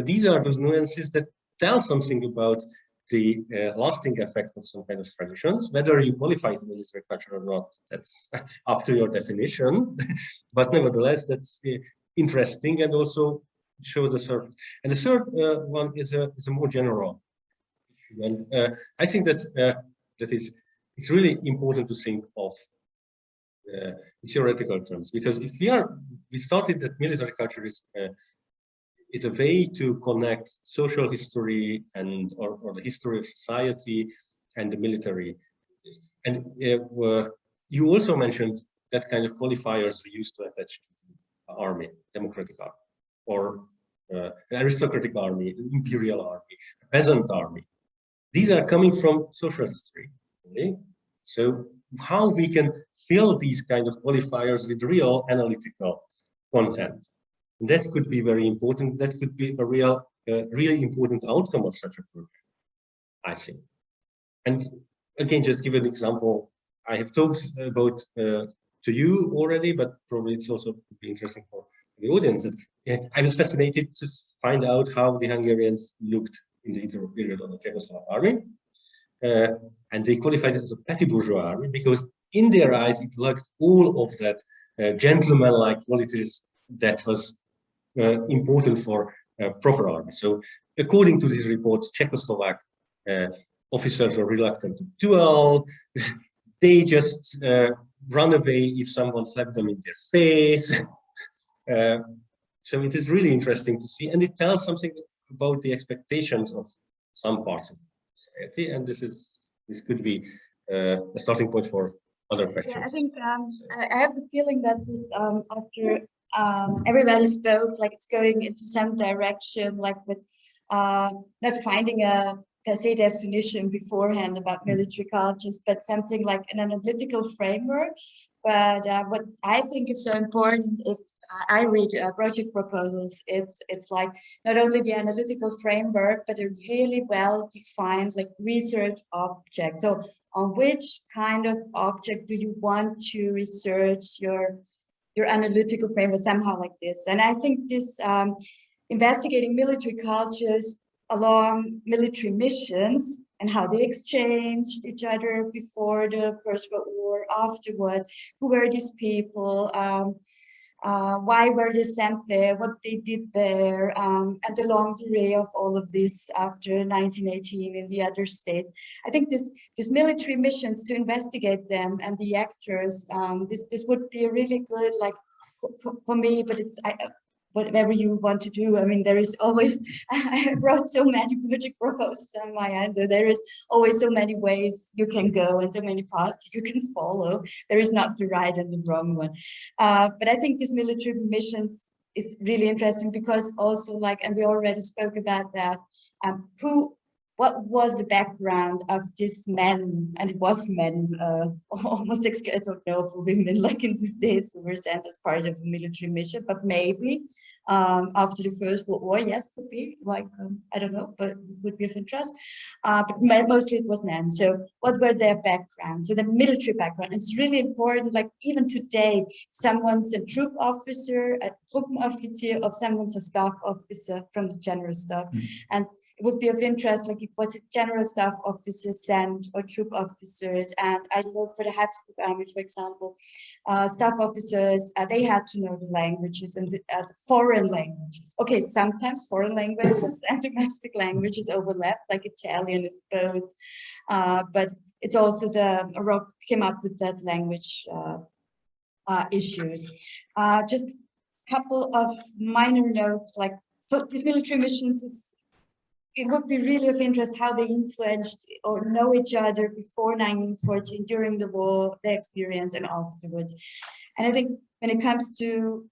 these are those nuances that tell something about the lasting effect of some kind of traditions. Whether you qualify the military culture or not, that's up to your definition. But nevertheless, that's interesting and also shows a certain. And the third one is a more general issue. And I think that it's really important to think of theoretical terms, because if we started that military culture is a way to connect social history and or the history of society and the military. And you also mentioned that kind of qualifiers we used to attach to the army, democratic army, or an aristocratic army, an imperial army, a peasant army. These are coming from social history. Okay? So how we can fill these kind of qualifiers with real analytical content. And that could be very important. That could be a really important outcome of such a project, I think. And again, just give an example. I have talked about to you already, but probably it's also could be interesting for the audience. That I was fascinated to find out how the Hungarians looked in the interwar period of the Czechoslovak army. And they qualified it as a petty bourgeois army because in their eyes, it lacked all of that gentleman-like qualities that was important for proper army. So according to these reports, Czechoslovak officers were reluctant to duel. They just run away if someone slapped them in their face. So it is really interesting to see, and it tells something about the expectations of some parts of society. And this could be a starting point for other questions. Yeah, I think I have the feeling that after everybody spoke, like it's going into some direction, like with not finding a per se definition beforehand about military cultures, but something like an analytical framework. But what I think is so important, if I read project proposals, it's like not only the analytical framework, but a really well-defined like research object. So on which kind of object do you want to research your analytical framework, somehow like this? And I think this investigating military cultures along military missions and how they exchanged each other before the First World War, afterwards, who were these people, why were they sent there, what they did there, and the long delay of all of this after 1918 in the other states. I think these military missions, to investigate them and the actors, this would be a really good, like, for me, but it's whatever you want to do. I mean, there is always, I wrote so many project proposals on my answer. There is always so many ways you can go and so many paths you can follow. There is not the right and the wrong one. But I think these military missions is really interesting because also like, and we already spoke about that, what was the background of this men, and it was men, almost, I don't know for women like in these days who were sent as part of a military mission, but maybe after the First World War, yes, could be, like, I don't know, but would be of interest. But mostly it was men. So what were their backgrounds? So the military background, it's really important, like even today, someone's a troop officer, a Truppenoffizier, or someone's a staff officer from the general staff. And it would be of interest, like, was it general staff officers sent or troop officers? And I know for the Habsburg army, for example, staff officers, they had to know the languages and the foreign languages. Okay, sometimes foreign languages and domestic languages overlap, like Italian is both, but it's also Europe came up with that language issues. Just a couple of minor notes, like, so these military missions, it would be really of interest how they influenced or know each other before 1914, during the war, their experience, and afterwards. And I think when it comes to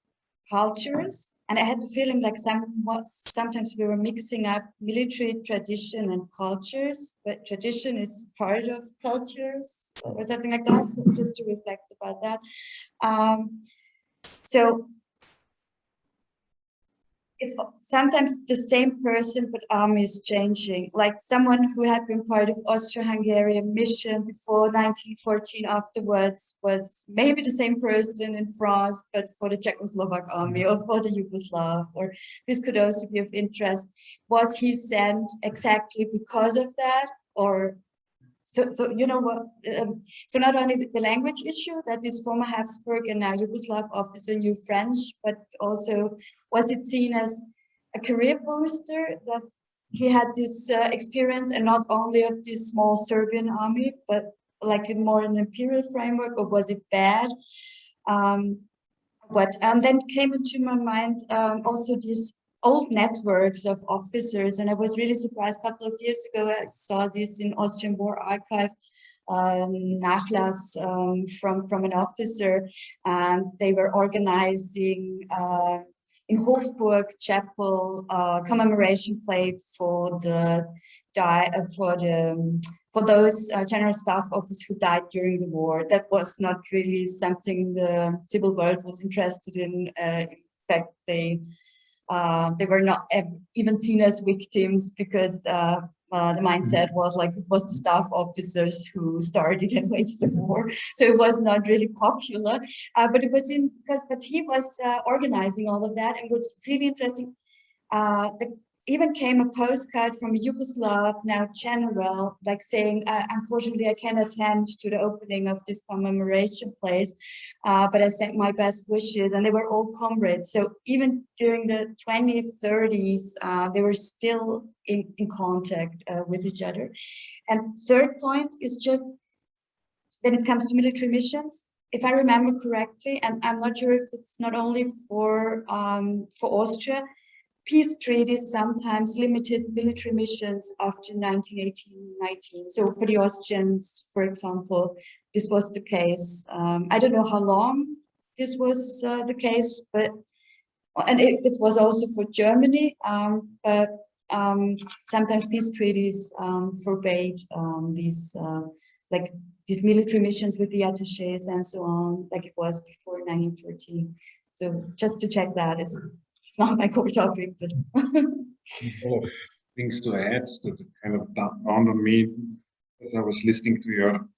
cultures, and I had the feeling like sometimes we were mixing up military tradition and cultures, but tradition is part of cultures or something like that. So just to reflect about that. So it's sometimes the same person, but army is changing. Like someone who had been part of Austro-Hungarian mission before 1914 afterwards was maybe the same person in France, but for the Czechoslovak army or for the Yugoslav, or this could also be of interest. Was he sent exactly because of that? Or so you know what, so not only the language issue that this former Habsburg and now Yugoslav officer knew French, but also was it seen as a career booster that he had this experience, and not only of this small Serbian army, but like in more an imperial framework, or was it bad? And then came into my mind also these old networks of officers, and I was really surprised. A couple of years ago, I saw this in Austrian War Archive, nachlass from an officer, and they were organizing in Hofburg Chapel commemoration plate for for those general staff officers who died during the war. That was not really something the civil world was interested in. In fact, they were not even seen as victims, because the mindset was like it was the staff officers who started and waged the war, so it was not really popular. But it was but he was organizing all of that, and what's really interesting. Even came a postcard from a Yugoslav, now general, like saying, unfortunately, I can't attend to the opening of this commemoration place, but I sent my best wishes, and they were all comrades. So even during the 20s, 30s, they were still in contact with each other. And third point is just, when it comes to military missions, if I remember correctly, and I'm not sure if it's not only for Austria, peace treaties sometimes limited military missions after 1918-19. So for the Austrians, for example, this was the case. I don't know how long this was the case, and if it was also for Germany, but sometimes peace treaties forbade these military missions with the attachés and so on, like it was before 1914. So just to check that, it's not my core topic, but things to add that kind of dawned on me as I was listening to your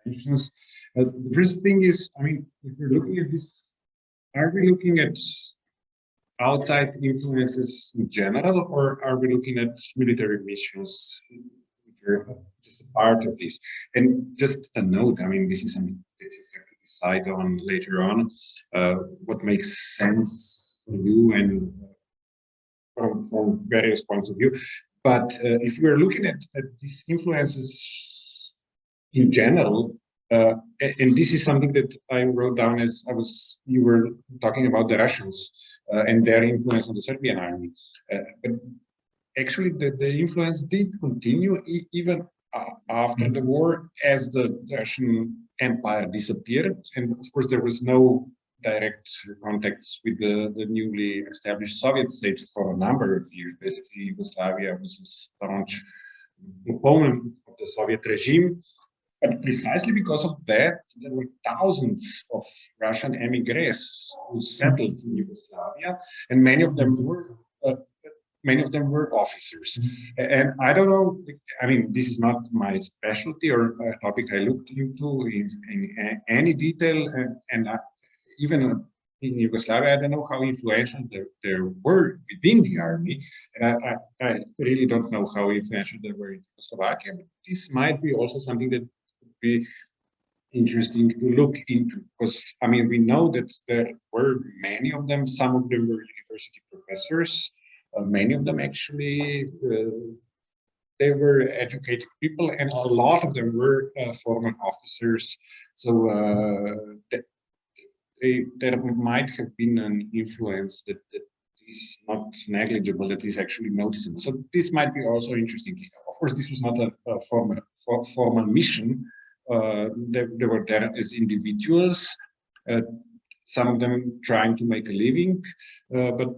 mentions. The first thing is, I mean, if we're looking at this, are we looking at outside influences in general, or are we looking at military missions, which are just a part of this? And just a note, I mean, this is something that you have to decide on later on, what makes sense for you and from various points of view. But if we're looking at these influences in general, and this is something that I wrote down as you were talking about the Russians and their influence on the Serbian army. But actually, the influence did continue even after the war, as the Russian Empire disappeared. And of course, there was no direct contacts with the newly established Soviet state for a number of years. Basically, Yugoslavia was a staunch opponent of the Soviet regime. But precisely because of that, there were thousands of Russian emigres who settled in Yugoslavia, and many of them were officers. And I don't know, I mean, this is not my specialty or a topic I looked into in any detail, and even in Yugoslavia, I don't know how influential they were within the army. And I really don't know how influential they were in Czechoslovakia, but this might be also something that would be interesting to look into, because I mean, we know that there were many of them, some of them were university professors, many of them actually they were educated people, and a lot of them were former officers. So there might have been an influence that is not negligible, that is actually noticeable. So this might be also interesting. Of course, this was not a formal mission. They were there as individuals, some of them trying to make a living, but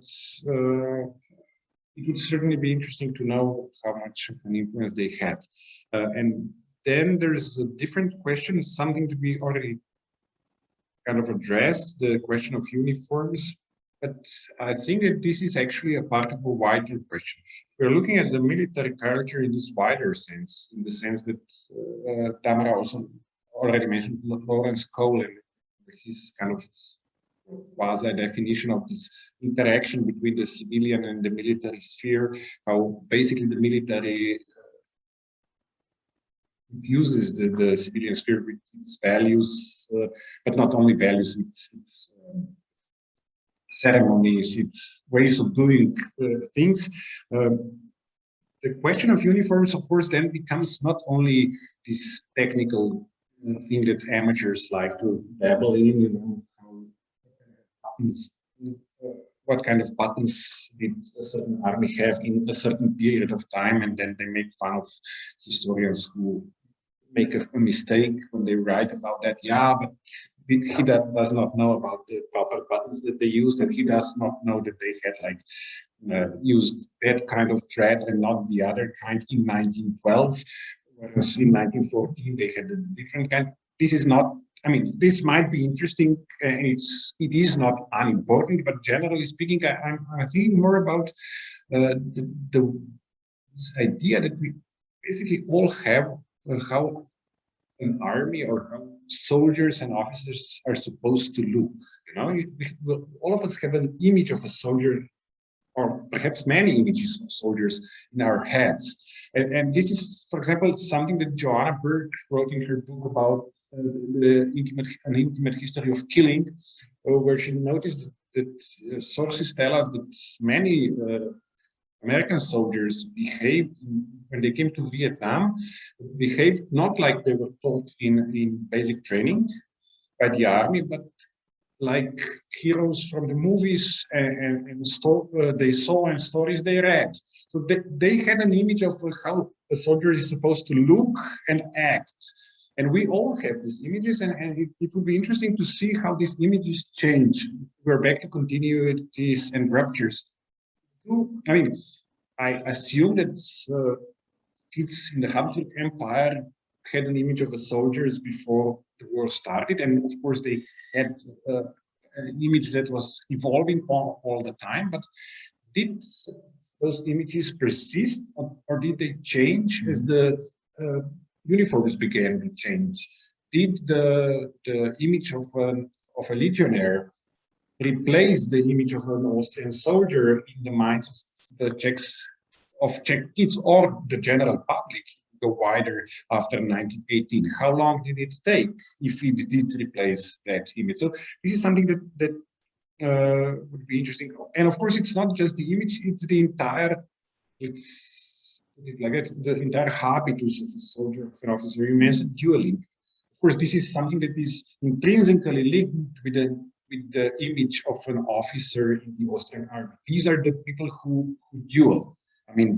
it would certainly be interesting to know how much of an influence they had. And then there's a different question, something to be already kind of addressed, the question of uniforms. But I think that this is actually a part of a wider question. We're looking at the military culture in this wider sense, in the sense that Tamara also already mentioned Lawrence Cole and his kind of quasi-definition of this interaction between the civilian and the military sphere, how basically the military uses the civilian sphere with its values, but not only values, its ceremonies, its ways of doing things. The question of uniforms, of course, then becomes not only this technical thing that amateurs like to dabble in, you know, what kind of buttons did a certain army have in a certain period of time, and then they make fun of historians who make a mistake when they write about that. Yeah, but he does not know about the proper buttons that they used, and he does not know that they had like used that kind of thread and not the other kind in 1912, whereas in 1914 they had a different kind. This is not, I mean, this might be interesting, and it is not unimportant, but generally speaking, I'm thinking more about this idea that we basically all have how an army or how soldiers and officers are supposed to look. You know, all of us have an image of a soldier, or perhaps many images of soldiers in our heads. And this is, for example, something that Joanna Berg wrote in her book about an intimate history of killing, where she noticed that sources tell us that many American soldiers behaved, when they came to Vietnam, behaved not like they were taught in basic training by the army, but like heroes from the movies and they saw and stories they read. So they had an image of how a soldier is supposed to look and act. And we all have these images, and it would be interesting to see how these images change. We're back to continuities and ruptures. I mean, I assume that kids in the Habsburg Empire had an image of the soldiers before the war started, and of course they had an image that was evolving all the time. But did those images persist, or did they change as the uniforms began to change? Did the image of a legionnaire replace the image of an Austrian soldier in the minds of the Czech kids or the general public, go wider after 1918? How long did it take if it did replace that image? So this is something that would be interesting. And of course, it's not just the image; it's the entire, the entire habitus of a soldier, of an officer. You mentioned dueling. Of course, this is something that is intrinsically linked with the image of an officer in the Austrian army. These are the people who duel. I mean,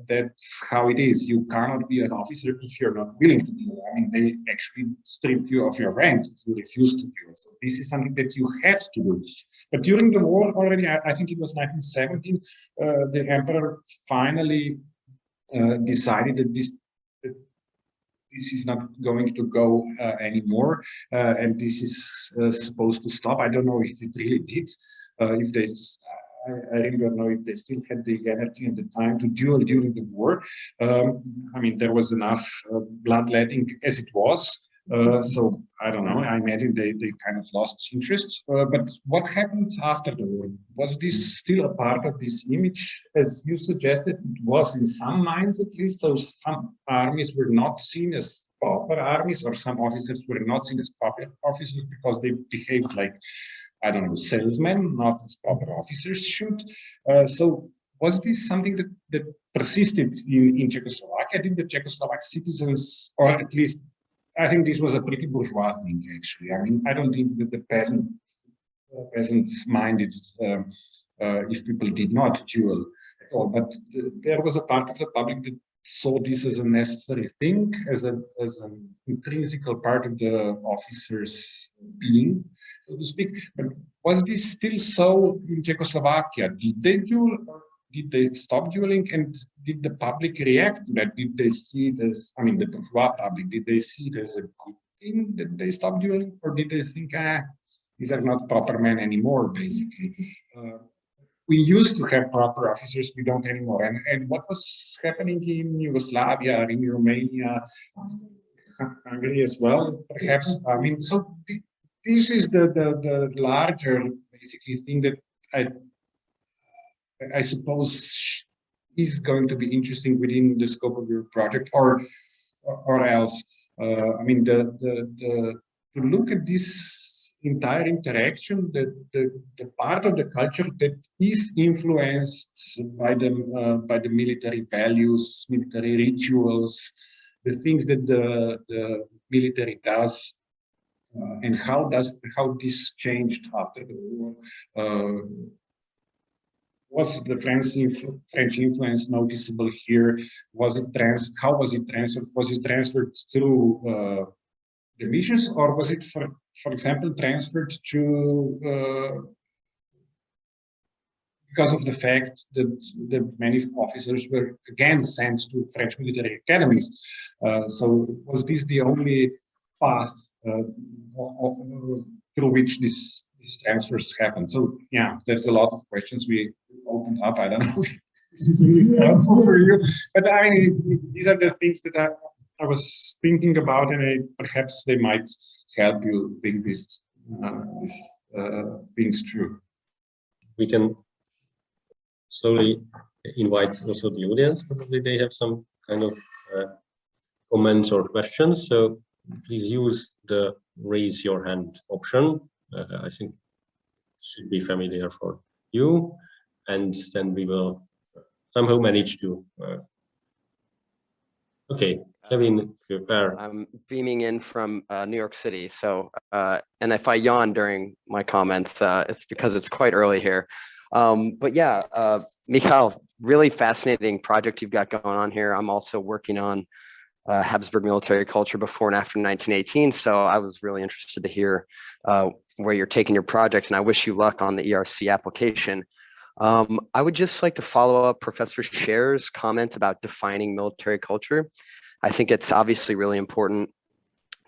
that's how it is. You cannot be an officer if you're not willing to duel. I mean, they actually strip you of your rank if you refuse to duel. So this is something that you had to do. But during the war already, I think it was 1917, the emperor finally decided that this is not going to go anymore, and this is supposed to stop. I don't know if it really did. If they, I really don't know if they still had the energy and the time to duel during the war. I mean, there was enough bloodletting as it was. So I don't know. I imagine they kind of lost interest. But what happened after the war? Was this still a part of this image? As you suggested, it was in some minds at least. So some armies were not seen as proper armies, or some officers were not seen as proper officers because they behaved like, I don't know, salesmen, not as proper officers should. So was this something that persisted in Czechoslovakia? Did the Czechoslovak citizens, or at least, I think this was a pretty bourgeois thing, actually. I mean, I don't think that the peasants minded if people did not duel at all, but there was a part of the public that saw this as a necessary thing, as an intrinsic part of the officers' being, so to speak. But was this still so in Czechoslovakia? Did they duel, or did they stop dueling? And did the public react to that? Did they see it as, I mean, the bourgeois public, did they see it as a good thing that they stopped dueling? Or did they think, these are not proper men anymore, basically? We used to have proper officers, we don't anymore. And what was happening in Yugoslavia, in Romania, Hungary as well, perhaps? I mean, so this is the larger, basically, thing that I suppose is going to be interesting within the scope of your project, or else. I mean, to look at this entire interaction, the part of the culture that is influenced by the military values, military rituals, the things that the military does, and how this changed after the war. Was the French influence noticeable here? How was it transferred? Was it transferred through the missions, or was it, for example, transferred to because of the fact that many officers were again sent to French military academies? So was this the only path through which these transfers happened? So yeah, there's a lot of questions we opened up. I don't know if this is really helpful for you, but I mean, these are the things that I was thinking about, and perhaps they might help you think these things through. We can slowly invite also the audience. Probably they have some kind of comments or questions. So please use the raise your hand option. I think it should be familiar for you, and then we will somehow manage to. Okay, Kevin, prepare. I'm beaming in from New York City, so and if I yawn during my comments, it's because it's quite early here. But yeah, Michal, really fascinating project you've got going on here. I'm also working on Habsburg military culture before and after 1918, so I was really interested to hear where you're taking your projects, and I wish you luck on the ERC application. I would just like to follow up Professor Scher's comments about defining military culture. I think it's obviously really important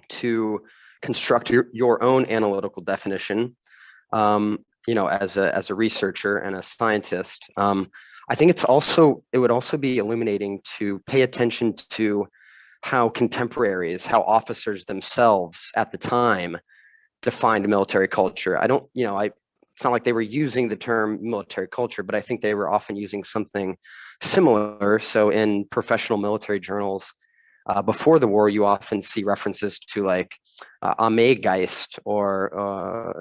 to construct your own analytical definition. You know, as a researcher and a scientist, I think it would also be illuminating to pay attention to how contemporaries, how officers themselves at the time defined military culture. It's not like they were using the term military culture, but I think they were often using something similar. So in professional military journals before the war, you often see references to like Armeegeist or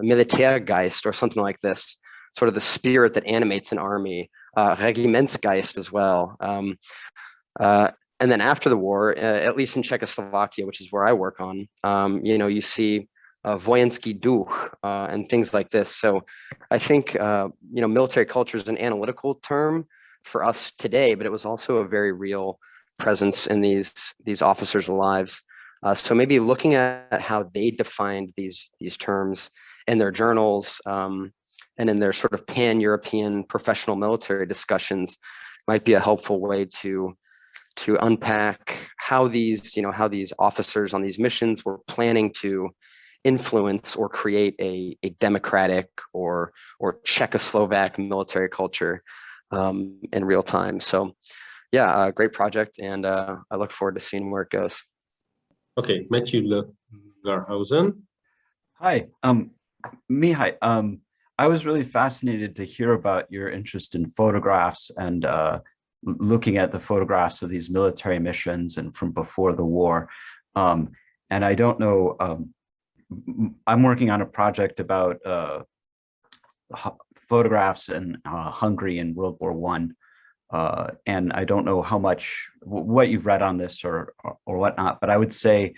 Militärgeist or something like this, sort of the spirit that animates an army, Regimentsgeist as well. And then after the war, at least in Czechoslovakia, which is where I work on, you see vojenský duch and things like this. So I think, military culture is an analytical term for us today, but it was also a very real presence in these officers' lives. So maybe looking at how they defined these terms in their journals and in their sort of pan-European professional military discussions might be a helpful way to unpack how these officers on these missions were planning to influence or create a democratic or Czechoslovak military culture in real time. So yeah, great project, and I look forward to seeing where it goes. Okay, Matthew Garhausen. Hi, Mihai. I was really fascinated to hear about your interest in photographs and looking at the photographs of these military missions and from before the war. And I don't know, I'm working on a project about photographs in Hungary in World War And I don't know how much, what you've read on this or whatnot, but I would say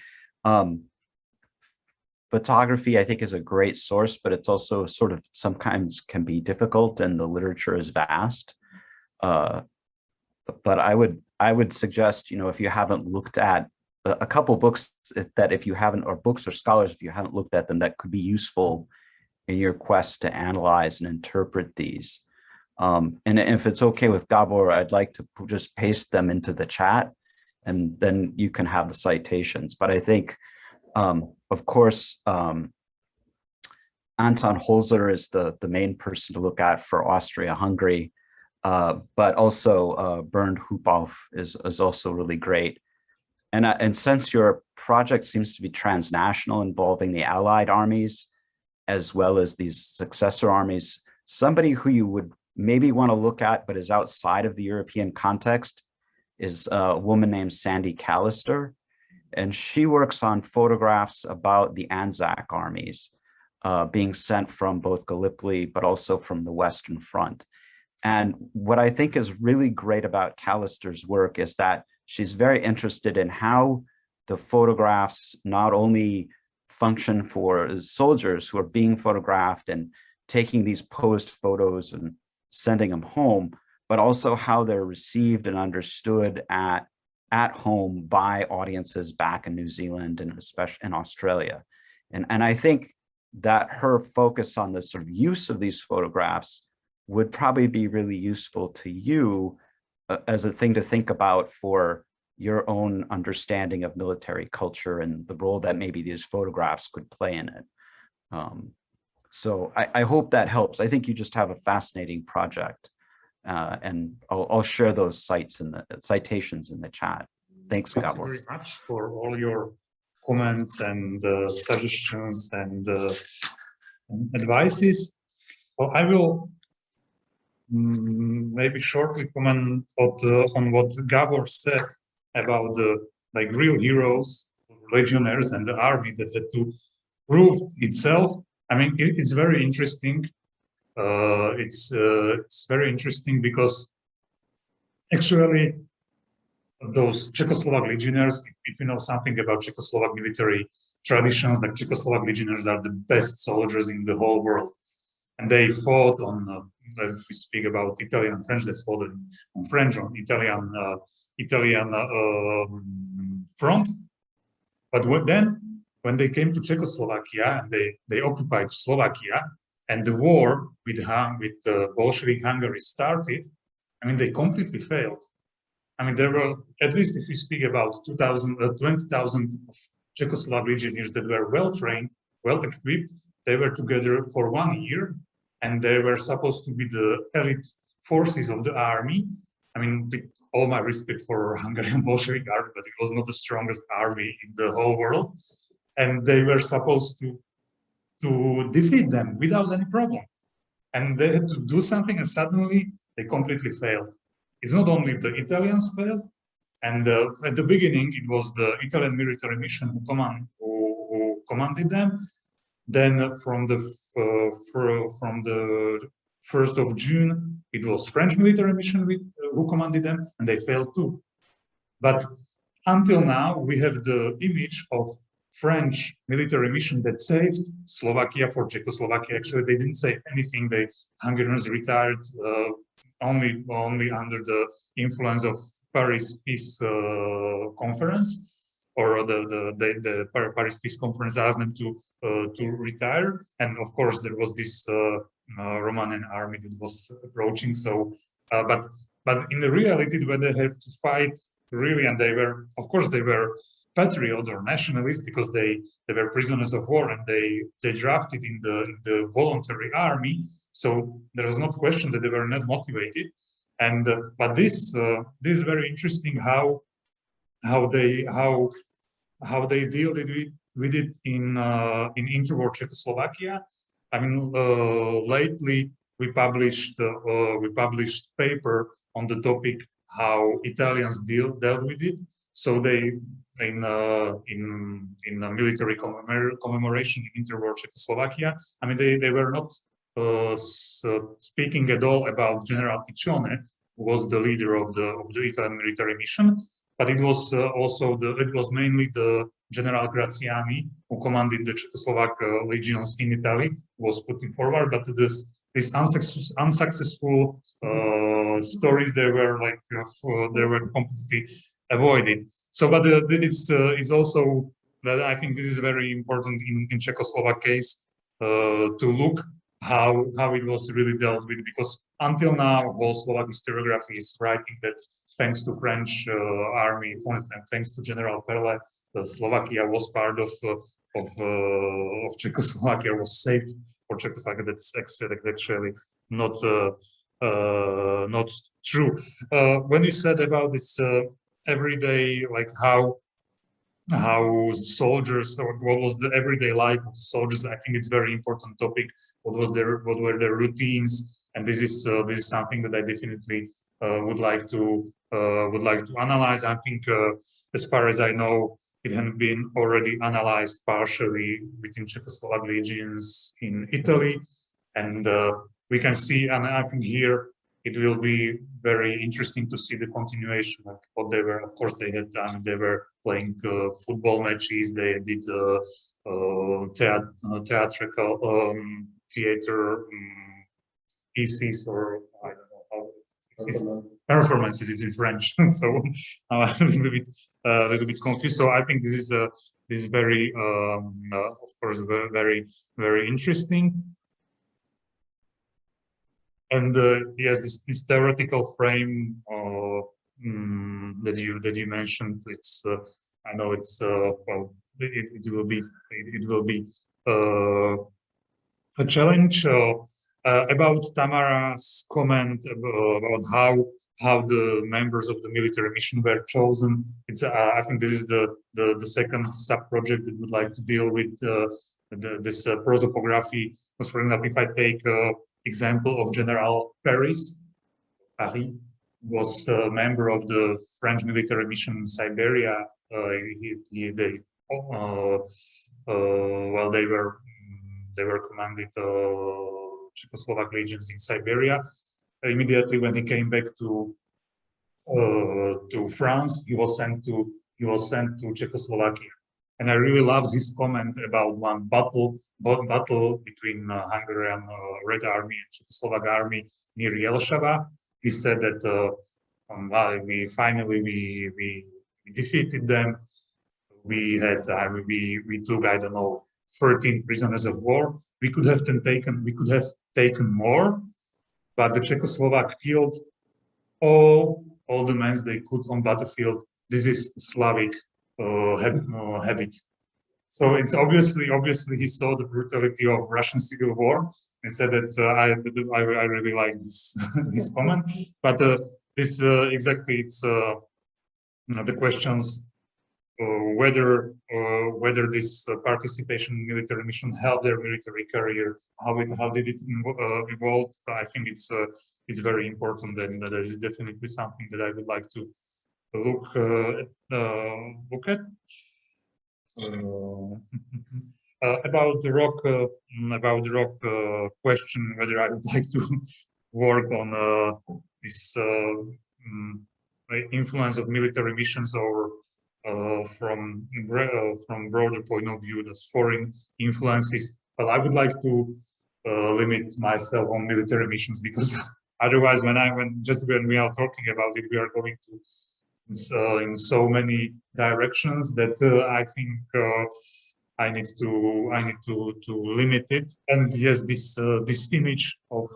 photography, I think, is a great source, but it's also sort of sometimes can be difficult and the literature is vast. But I would suggest, if you haven't looked at a couple books that if you haven't, or books or scholars, if you haven't looked at them, that could be useful in your quest to analyze and interpret these. And if it's okay with Gabor, I'd like to just paste them into the chat and then you can have the citations. But I think, of course, Anton Holzer is the main person to look at for Austria-Hungary, but also Bernd Hupauf is also really great. And since your project seems to be transnational, involving the Allied armies, as well as these successor armies, somebody who you would maybe want to look at, but is outside of the European context, is a woman named Sandy Callister. And she works on photographs about the Anzac armies being sent from both Gallipoli, but also from the Western Front. And what I think is really great about Callister's work is that she's very interested in how the photographs not only function for soldiers who are being photographed and taking these posed photos and sending them home, but also how they're received and understood at home by audiences back in New Zealand and especially in Australia. And I think that her focus on the sort of use of these photographs would probably be really useful to you as a thing to think about for your own understanding of military culture and the role that maybe these photographs could play in it. So I hope that helps. I think you just have a fascinating project, and I'll share those citations in the chat. Thanks, Gabor. Thank you very much for all your comments and suggestions and advices. Well, I will maybe shortly comment on what Gabor said about the real heroes, legionnaires, and the army that had to prove itself. I mean, it's very interesting. It's very interesting because actually those Czechoslovak legionnaires, if you know something about Czechoslovak military traditions, the Czechoslovak legionnaires are the best soldiers in the whole world. And they fought on, if we speak about Italian and French, they fought on French, on Italian front. But when they came to Czechoslovakia and they occupied Slovakia, and the war with Bolshevik Hungary started, I mean, they completely failed. I mean, there were, at least if we speak about 20,000 of Czechoslovak legionnaires that were well-trained, well-equipped. They were together for 1 year, and they were supposed to be the elite forces of the army. I mean, with all my respect for Hungarian Bolshevik army, but it was not the strongest army in the whole world. And they were supposed to defeat them without any problem. And they had to do something, and suddenly they completely failed. It's not only the Italians failed, and at the beginning it was the Italian military mission who commanded them. Then from the 1st of June, it was French military mission who commanded them, and they failed too. But until now, we have the image of French military mission that saved Slovakia for Czechoslovakia. Actually, they didn't save anything. The Hungarians retired only under the influence of Paris Peace Conference, or the Paris Peace Conference asked them to retire. And of course, there was this Romanian army that was approaching. So, but in the reality, when they have to fight really, and they were, of course, they were patriots or nationalists because they were prisoners of war, and they drafted in the voluntary army. So there was no question that they were not motivated. And but this is very interesting how they deal with it in interwar Czechoslovakia. I mean, lately we published paper on the topic how Italians dealt with it. So they in a military commemoration in interwar Czechoslovakia. I mean, they were not speaking at all about General Piccione, was the leader of the Italian military mission. But it was it was mainly the General Graziani who commanded the Czechoslovak legions in Italy, was putting forward. But these unsuccessful stories, they were completely avoided. So, but it's also that I think this is very important in Czechoslovak case to look how it was really dealt with, because until now whole Slovak historiography is writing that thanks to French army and thanks to General Perle, Slovakia was part of Czechoslovakia, was saved for Czechoslovakia. That's actually not true. When you said about this everyday, like how soldiers, or what was the everyday life of soldiers, I think it's very important topic. What were their routines, and this is something that I definitely would like to analyze. I think as far as I know, it had been already analyzed partially within Czechoslovak legions in Italy, and we can see, and I think here it will be very interesting to see the continuation of what they were. Of course, they had they were playing football matches. They did theater pieces, or I don't know how it's performances is in French. So I'm a little bit confused. So I think this is very of course very interesting. And yes, this theoretical frame that you mentioned, it's I know it's well, it will be a challenge. About Tamara's comment about how the members of the military mission were chosen, it's I think this is the second sub project that would like to deal with this prosopography. Because, for example, if I take example of General Paris was a member of the French military mission in Siberia. Well, they were commanded Czechoslovak legions in Siberia. Immediately when he came back to France, he was sent to Czechoslovakia. And I really loved his comment about one battle between Hungarian Red Army and Czechoslovak Army near Jelšava. He said that we finally defeated them. We took, I don't know, 13 prisoners of war. We could have taken more, but the Czechoslovak killed all the men they could on battlefield. This is Slavic habit. So it's obviously he saw the brutality of Russian civil war and said that I really like this this comment. But this exactly it's the questions whether this participation in military mission helped their military career, how did it evolve. I think it's very important, and that is definitely something that I would like to look at. About the rock question, whether I would like to work on this influence of military missions, or from broader point of view, as foreign influences. Well, I would like to limit myself on military missions, because otherwise, when we are talking about it, we are going to in so many directions that I think I need to limit it. And yes, this image of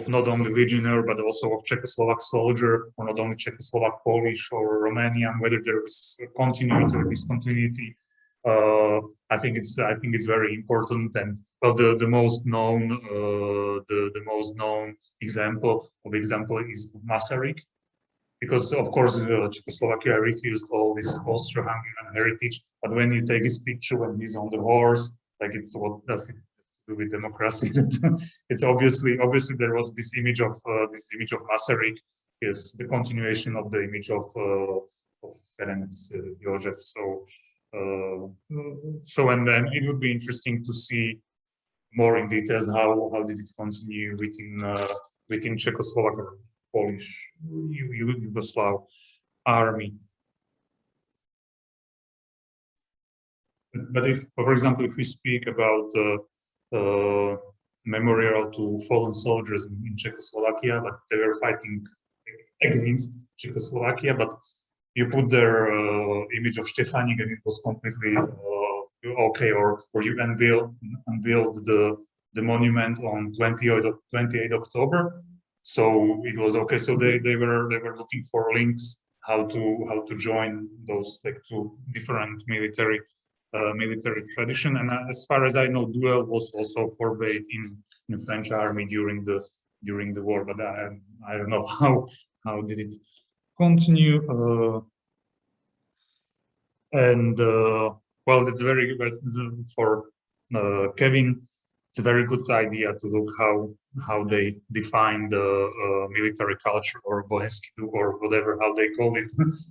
not only legionnaire but also of Czechoslovak soldier, or not only Czechoslovak, Polish or Romanian, whether there is continuity or discontinuity. I think it's very important. And well, the most known example is Masaryk. Because of course Czechoslovakia refused all this Austro-Hungarian heritage, but when you take his picture when he's on the horse, like, it's what does it do with democracy? It's obviously there was this image of Masaryk is the continuation of the image of Ferenc Joseph. So and then it would be interesting to see more in details how did it continue within Czechoslovakia. Polish Yugoslav army. But if, for example, if we speak about memorial to fallen soldiers in Czechoslovakia, but they were fighting against Czechoslovakia, but you put their image of Stefanik and it was completely okay, or you unveiled the monument on 28 October, so it was okay. So they were looking for links how to join those like two different military tradition. And as far as I know, duel was also forbade in the French army during the war, but I don't know how did it continue. Well, it's very good for Kevin. It's a very good idea to look how they define the military culture, or vojenský duch, or whatever how they call it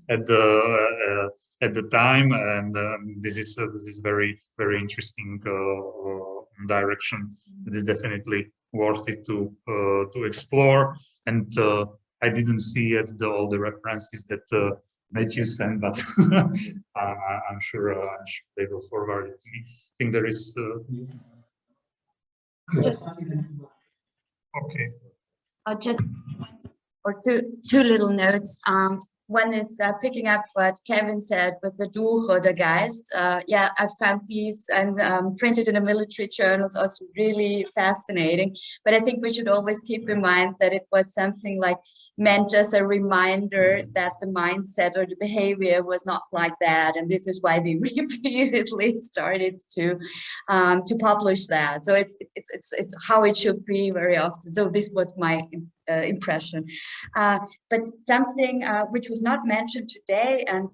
at the time. And this is very interesting direction. It is definitely worth it to explore. And I didn't see yet all the references that Matthew sent, but I'm sure they will forward it to me. I think there is. Okay. Just or two little notes. One is picking up what Kevin said with the Duch or the Geist. Yeah, I found these and printed in the military journals also really fascinating. But I think we should always keep in mind that it was something like meant as a reminder that the mindset or the behavior was not like that. And this is why they repeatedly started to publish that. So it's how it should be very often. So this was my impression. But something which was not mentioned today and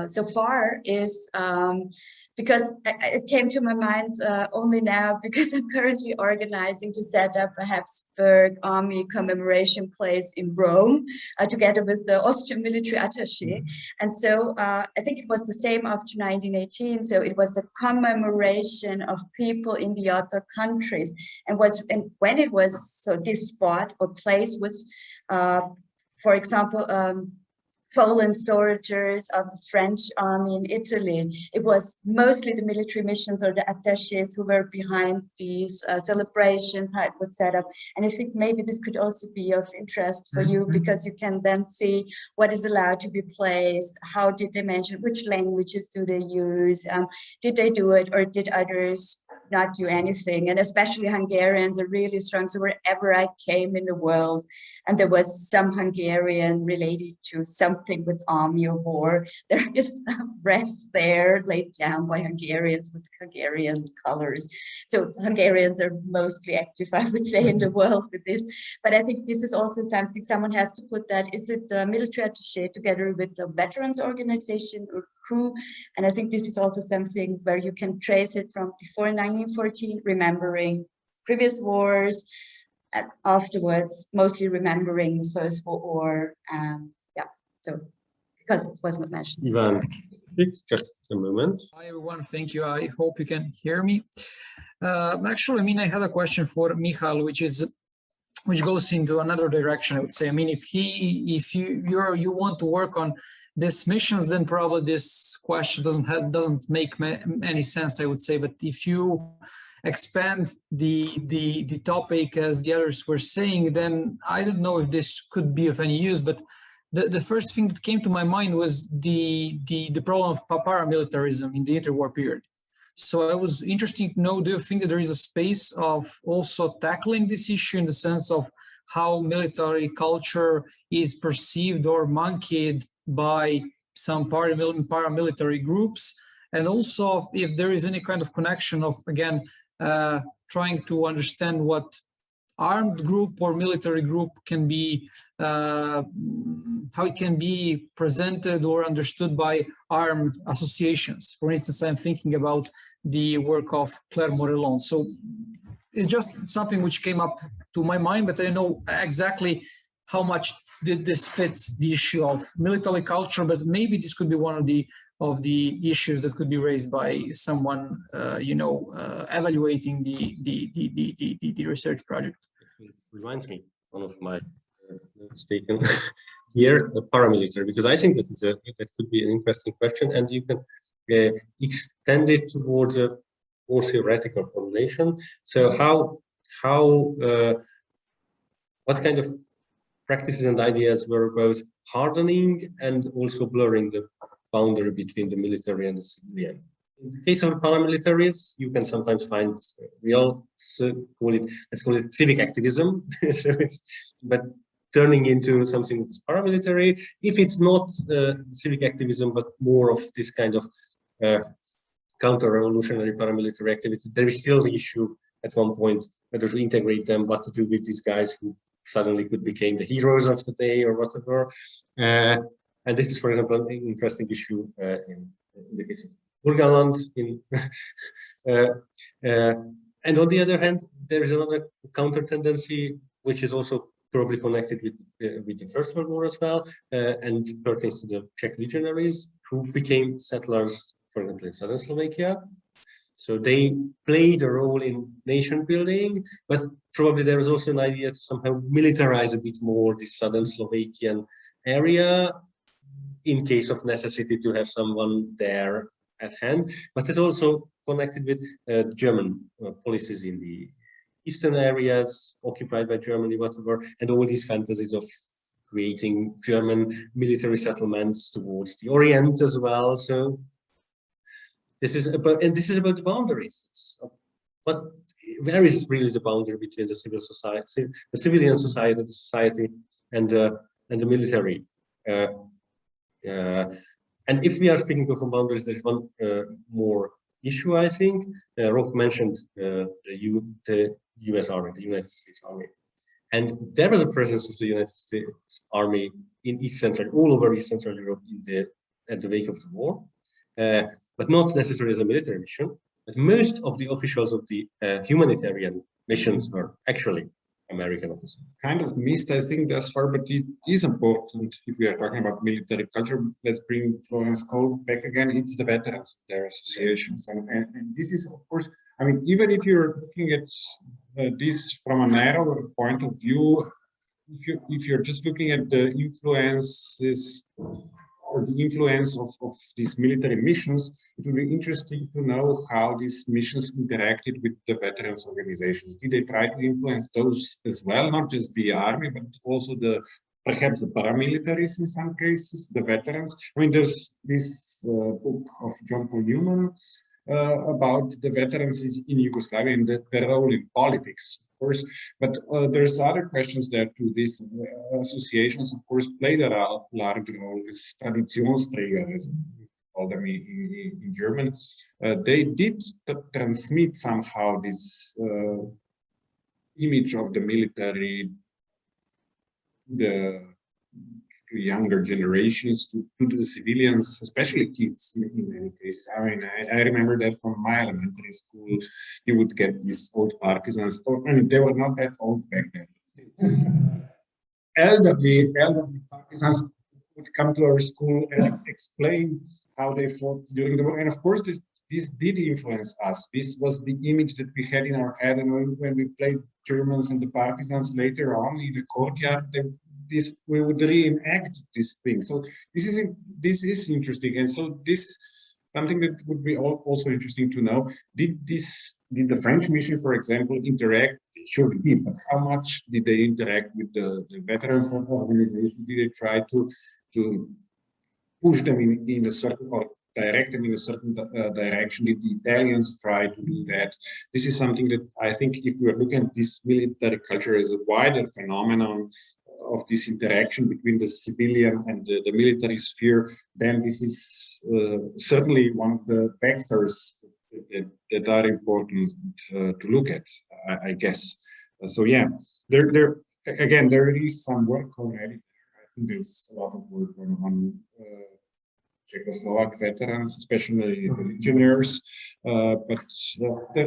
so far is because it came to my mind only now because I'm currently organizing to set up a Habsburg army commemoration place in Rome together with the Austrian military attaché. And so I think it was the same after 1918. So it was the commemoration of people in the other countries, and when it was, so this spot or place was, for example, fallen soldiers of the French army in Italy. It was mostly the military missions or the attachés who were behind these celebrations, how it was set up. And I think maybe this could also be of interest for you, because you can then see what is allowed to be placed, how did they mention, which languages do they use, did they do it, or did others not do anything? And especially Hungarians are really strong. So wherever I came in the world and there was some Hungarian related to something with army or war, there is a breath there laid down by Hungarians with Hungarian colors. So Hungarians are mostly active, I would say, in the world with this. But I think this is also something someone has to put that, is it the military attaché together with the veterans organization or who? And I think this is also something where you can trace it from before 1914, remembering previous wars, and afterwards mostly remembering the First World War. Yeah, so because it was not mentioned. Ivan, just a moment. Hi everyone, thank you. I hope you can hear me. Actually, I mean, I had a question for Michal, which goes into another direction, I would say. I mean, if you want to work on these missions, then probably this question doesn't make any sense, I would say. But if you expand the topic as the others were saying, then I don't know if this could be of any use. But the first thing that came to my mind was the problem of paramilitarism in the interwar period. So I was interested to know, do you think that there is a space of also tackling this issue in the sense of how military culture is perceived or monkeyed by some paramilitary groups, and also if there is any kind of connection of, again, trying to understand what armed group or military group can be, how it can be presented or understood by armed associations. For instance, I'm thinking about the work of Claire Morellon. So it's just something which came up to my mind, but I don't know exactly how much this fits the issue of military culture, but maybe this could be one of the issues that could be raised by someone, evaluating the research project. It reminds me one of my mistaken, here paramilitary, because I think that could be an interesting question, and you can extend it towards a more theoretical formulation. So what kind of practices and ideas were both hardening and also blurring the boundary between the military and the civilian? In the case of paramilitaries, you can sometimes find let's call it civic activism. So but turning into something that is paramilitary, if it's not civic activism, but more of this kind of counter-revolutionary paramilitary activity, there is still the issue at one point whether to integrate them, what to do with these guys who suddenly could become the heroes of the day or whatever. And this is, for example, an interesting issue in the case of Burgenland. And on the other hand, there is another counter tendency, which is also probably connected with the First World War as well, and pertains to the Czech legionaries who became settlers, for example, in southern Slovakia. So they played a role in nation building, but probably there is also an idea to somehow militarize a bit more the southern Slovakian area in case of necessity to have someone there at hand. But it also connected with German policies in the eastern areas occupied by Germany, whatever, and all these fantasies of creating German military settlements towards the Orient as well. So this is about the boundaries. But where is really the boundary between the civil society, the civilian society, the society, and the military? And if we are speaking of boundaries, there's one more issue, I think. Rock mentioned the US Army, the United States Army. And there was a presence of the United States Army in all over East Central Europe at the wake of the war, but not necessarily as a military mission. But most of the officials of the humanitarian missions were actually American officers. Kind of missed, I think, thus far, but it is important if we are talking about military culture. Let's bring Florence Cole back again. It's the veterans, their associations, and this is, of course, I mean, even if you're looking at this from a narrower point of view, if you're just looking at the influences or the influence of these military missions, it would be interesting to know how these missions interacted with the veterans organizations. Did they try to influence those as well, not just the army, but also perhaps the paramilitaries in some cases, the veterans? I mean, there's this book of John Paul Newman about the veterans in Yugoslavia and their role in politics, of course. But there's other questions there too. These associations, of course, played a large role. This Traditionsträger, as we call them in German, they did transmit somehow this image of the military, the younger generations, to the civilians, especially kids in many cases. I mean, I remember that from my elementary school, you would get these old partisans, and they were not that old back then. elderly partisans would come to our school and explain how they fought during the war. And of course, this did influence us. This was the image that we had in our head. And when we played Germans and the partisans later on in the courtyard, we would reenact this thing. So this is interesting, and so this is something that would be also interesting to know. Did the French mission, for example, interact? They surely did, but how much did they interact with the veterans organization? Did they try to push them in a certain, or direct them in a certain direction? Did the Italians try to do that? This is something that I think, if we are looking at this military culture as a wider phenomenon of this interaction between the civilian and the military sphere, then this is certainly one of the factors that are important to look at, I guess. So yeah, there is some work already. I think there's a lot of work on Czechoslovak veterans, especially the legionnaires, but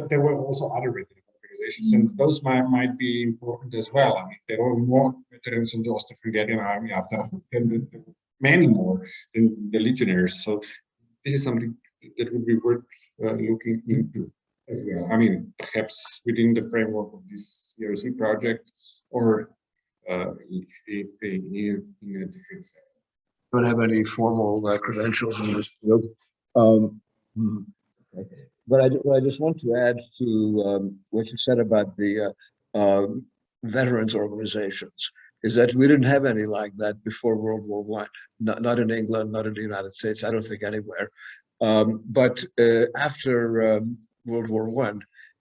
there were also other veteran organizations, and those might be important as well. I mean, there were more veterans in the Austro-Hungarian army after, many more than the legionnaires. So this is something that would be worth looking into as well. I mean, perhaps within the framework of this ERC project, or in a different setting. Don't have any formal credentials in this field. But what I just want to add to what you said about the veterans organizations is that we didn't have any like that before World War I. Not in England, not in the United States. I don't think anywhere. But after World War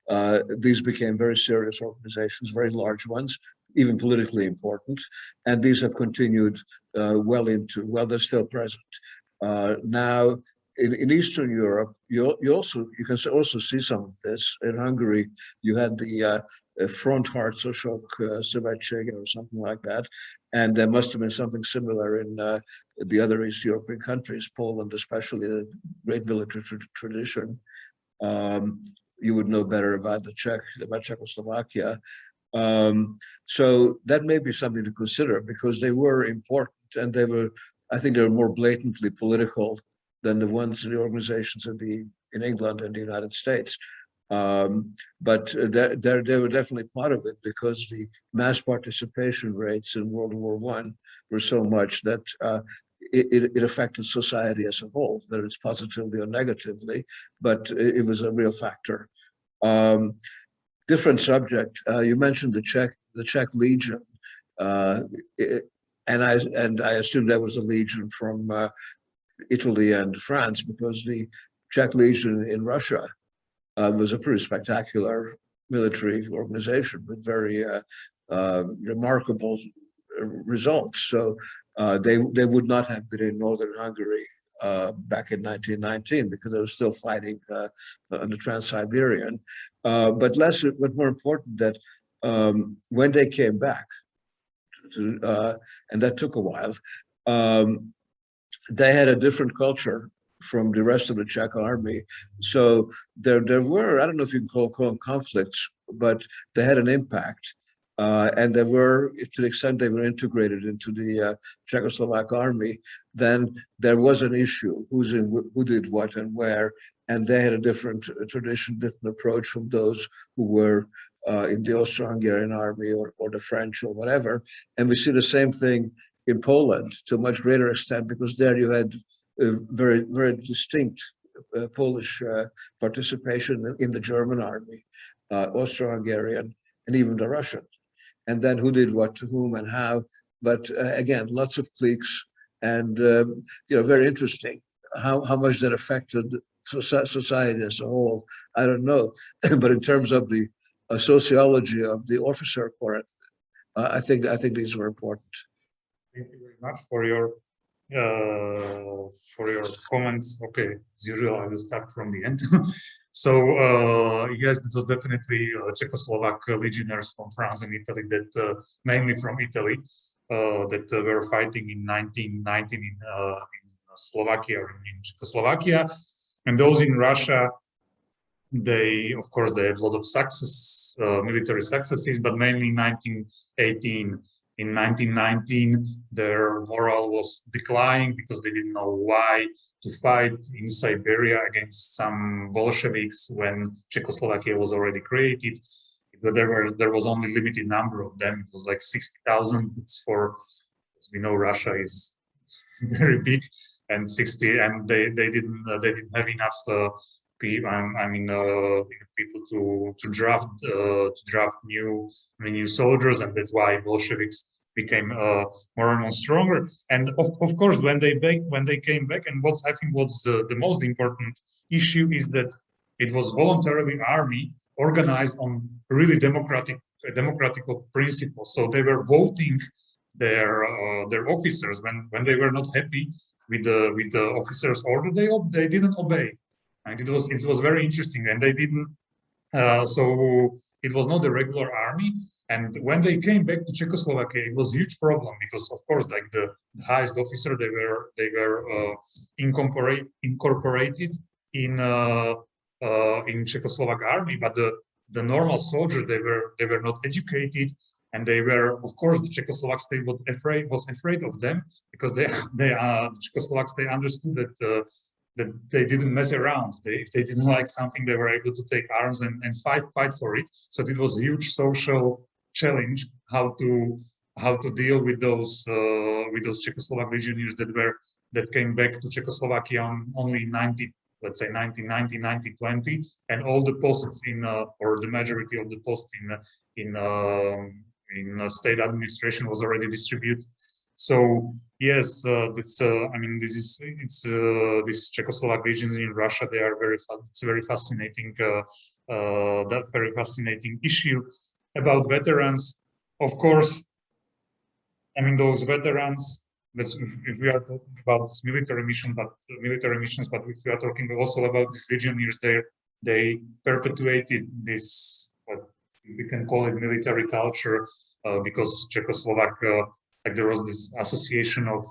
I, these became very serious organizations, very large ones, even politically important, and these have continued well, they're still present. Now, in Eastern Europe, you can also see some of this. In Hungary, you had the Frontharcosok Szövetség or something like that, and there must have been something similar in the other East European countries, Poland especially, a great military tradition. You would know better about about Czechoslovakia. So that may be something to consider because they were important and I think they were more blatantly political than the ones in the organizations in England and the United States. But they were definitely part of it because the mass participation rates in World War I were so much that it affected society as a whole, whether it's positively or negatively, but it was a real factor. Different subject. You mentioned the Czech Legion, and I assume that was a legion from Italy and France because the Czech Legion in Russia was a pretty spectacular military organization with very remarkable results. So they would not have been in Northern Hungary back in 1919 because they were still fighting on the Trans-Siberian. But more important that when they came back, and that took a while, they had a different culture from the rest of the Czech army. So there were, I don't know if you can call them conflicts, but they had an impact. And they were, to the extent they were integrated into the Czechoslovak army, then there was an issue, who did what and where, and they had a different tradition, different approach from those who were in the Austro-Hungarian army or the French or whatever. And we see the same thing in Poland to a much greater extent, because there you had a very, very distinct Polish participation in the German army, Austro-Hungarian, and even the Russian. And then who did what to whom and how. But again, lots of cliques, and very interesting how much that affected society as a whole. I don't know, but in terms of the sociology of the officer corps, I think these were important. Thank you very much for your comments. Okay, as usual, I will start from the end. So yes, it was definitely Czechoslovak legionnaires from France and Italy, that mainly from Italy, that were fighting in 1919 in Slovakia or in Czechoslovakia, and those in Russia. Of course, they had a lot of success, military successes, but mainly in 1918. In 1919, their morale was declining because they didn't know why to fight in Siberia against some Bolsheviks when Czechoslovakia was already created. But there was only a limited number of them. It was like 60,000. It's as we know, Russia is very big, and they didn't have enough people to draft new soldiers, and that's why Bolsheviks became more and more stronger. And of course, when they came back, and I think what's the most important issue is that it was voluntarily army organized on really democratical principles. So they were voting their officers when they were not happy with the officers' order. They didn't obey. And it was very interesting, and they didn't. So it was not a regular army. And when they came back to Czechoslovakia, it was a huge problem because, of course, like the highest officer, they were incorporated in Czechoslovak army, but the normal soldier, they were not educated, and they were, of course, the Czechoslovak state was afraid of them because the Czechoslovak state understood that they didn't mess around. If they didn't like something, they were able to take arms and fight for it. So it was a huge social challenge how to how to deal with those Czechoslovak legionnaires that came back to Czechoslovakia only 90, let's say 1990, 1920, and all the posts or the majority of the posts in state administration was already distributed. So yes, I mean, this Czechoslovak legions in Russia, they are it's very fascinating, that very fascinating issue about veterans. Of course, I mean, those veterans, if we are talking about military missions, but if we are talking also about these legionnaires, they perpetuated this, what we can call it, military culture, because Czechoslovak, like there was this association of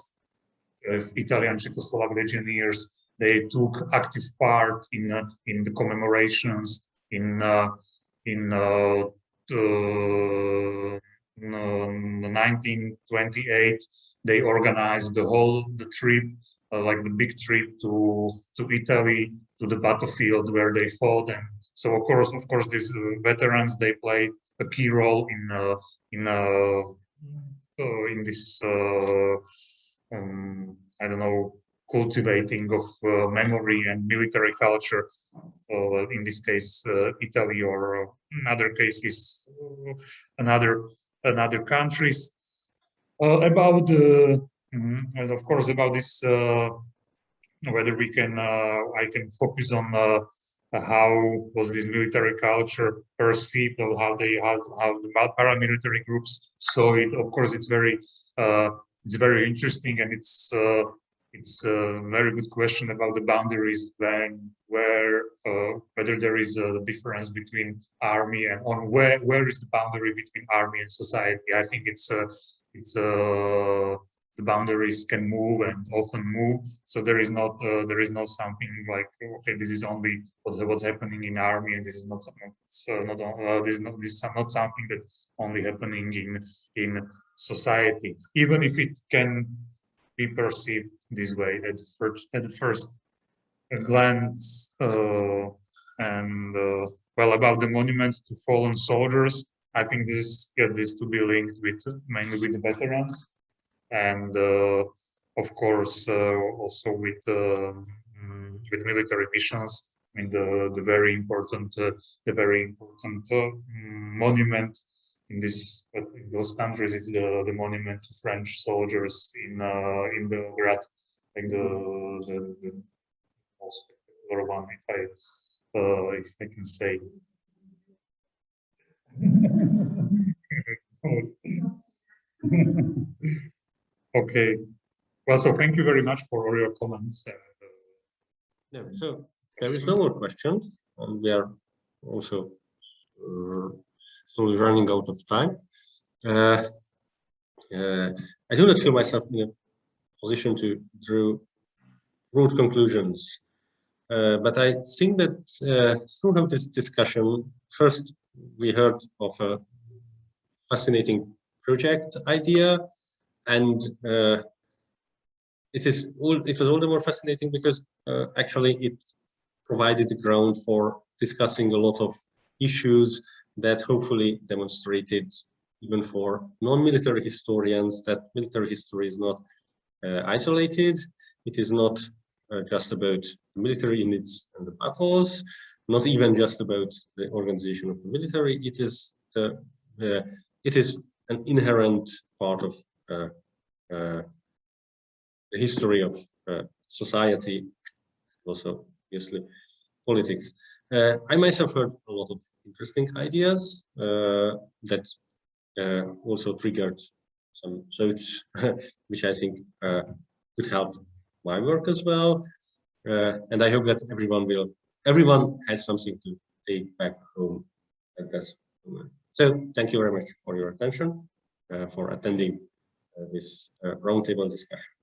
Italian Czechoslovak legionnaires. They took active part in the commemorations in 1928. They organized the trip, like the big trip to Italy, to the battlefield where they fought. And so of course these veterans, they played a key role in this I don't know, cultivating of memory and military culture, in this case Italy, or in other cases another countries. About as of course about this, whether we can I can focus on how was this military culture perceived, or how the paramilitary groups saw it. Of course, it's very interesting, and it's a very good question about the boundaries, whether there is a difference between army and where is the boundary between army and society. I think the boundaries can move and often move. So there is not something like, okay, this is only what's happening in army, and this is not something. This is not something that only happening in society, even if it can be perceived this way at the first glance. Well, about the monuments to fallen soldiers, I think this to be linked mainly with the veterans, and of course also with military missions. I mean, the very important monument in those countries is the monument to French soldiers in Belgrade, like the most popular one, if I can say. Okay. Well, so thank you very much for all your comments. No, so there is no more questions, and we are also slowly running out of time. I do not feel myself in a position to draw broad conclusions, but I think that throughout this discussion, first we heard of a fascinating project idea, and it was all the more fascinating because actually it provided the ground for discussing a lot of issues that hopefully demonstrated, even for non-military historians, that military history is not isolated. It is not just about the military units and the battles, not even just about the organization of the military. It is an inherent part of the history of society, also obviously politics. I myself heard a lot of interesting ideas that also triggered some thoughts, which I think could help my work as well. And I hope that everyone has something to take back home at that moment. So thank you very much for your attention, for attending this roundtable discussion.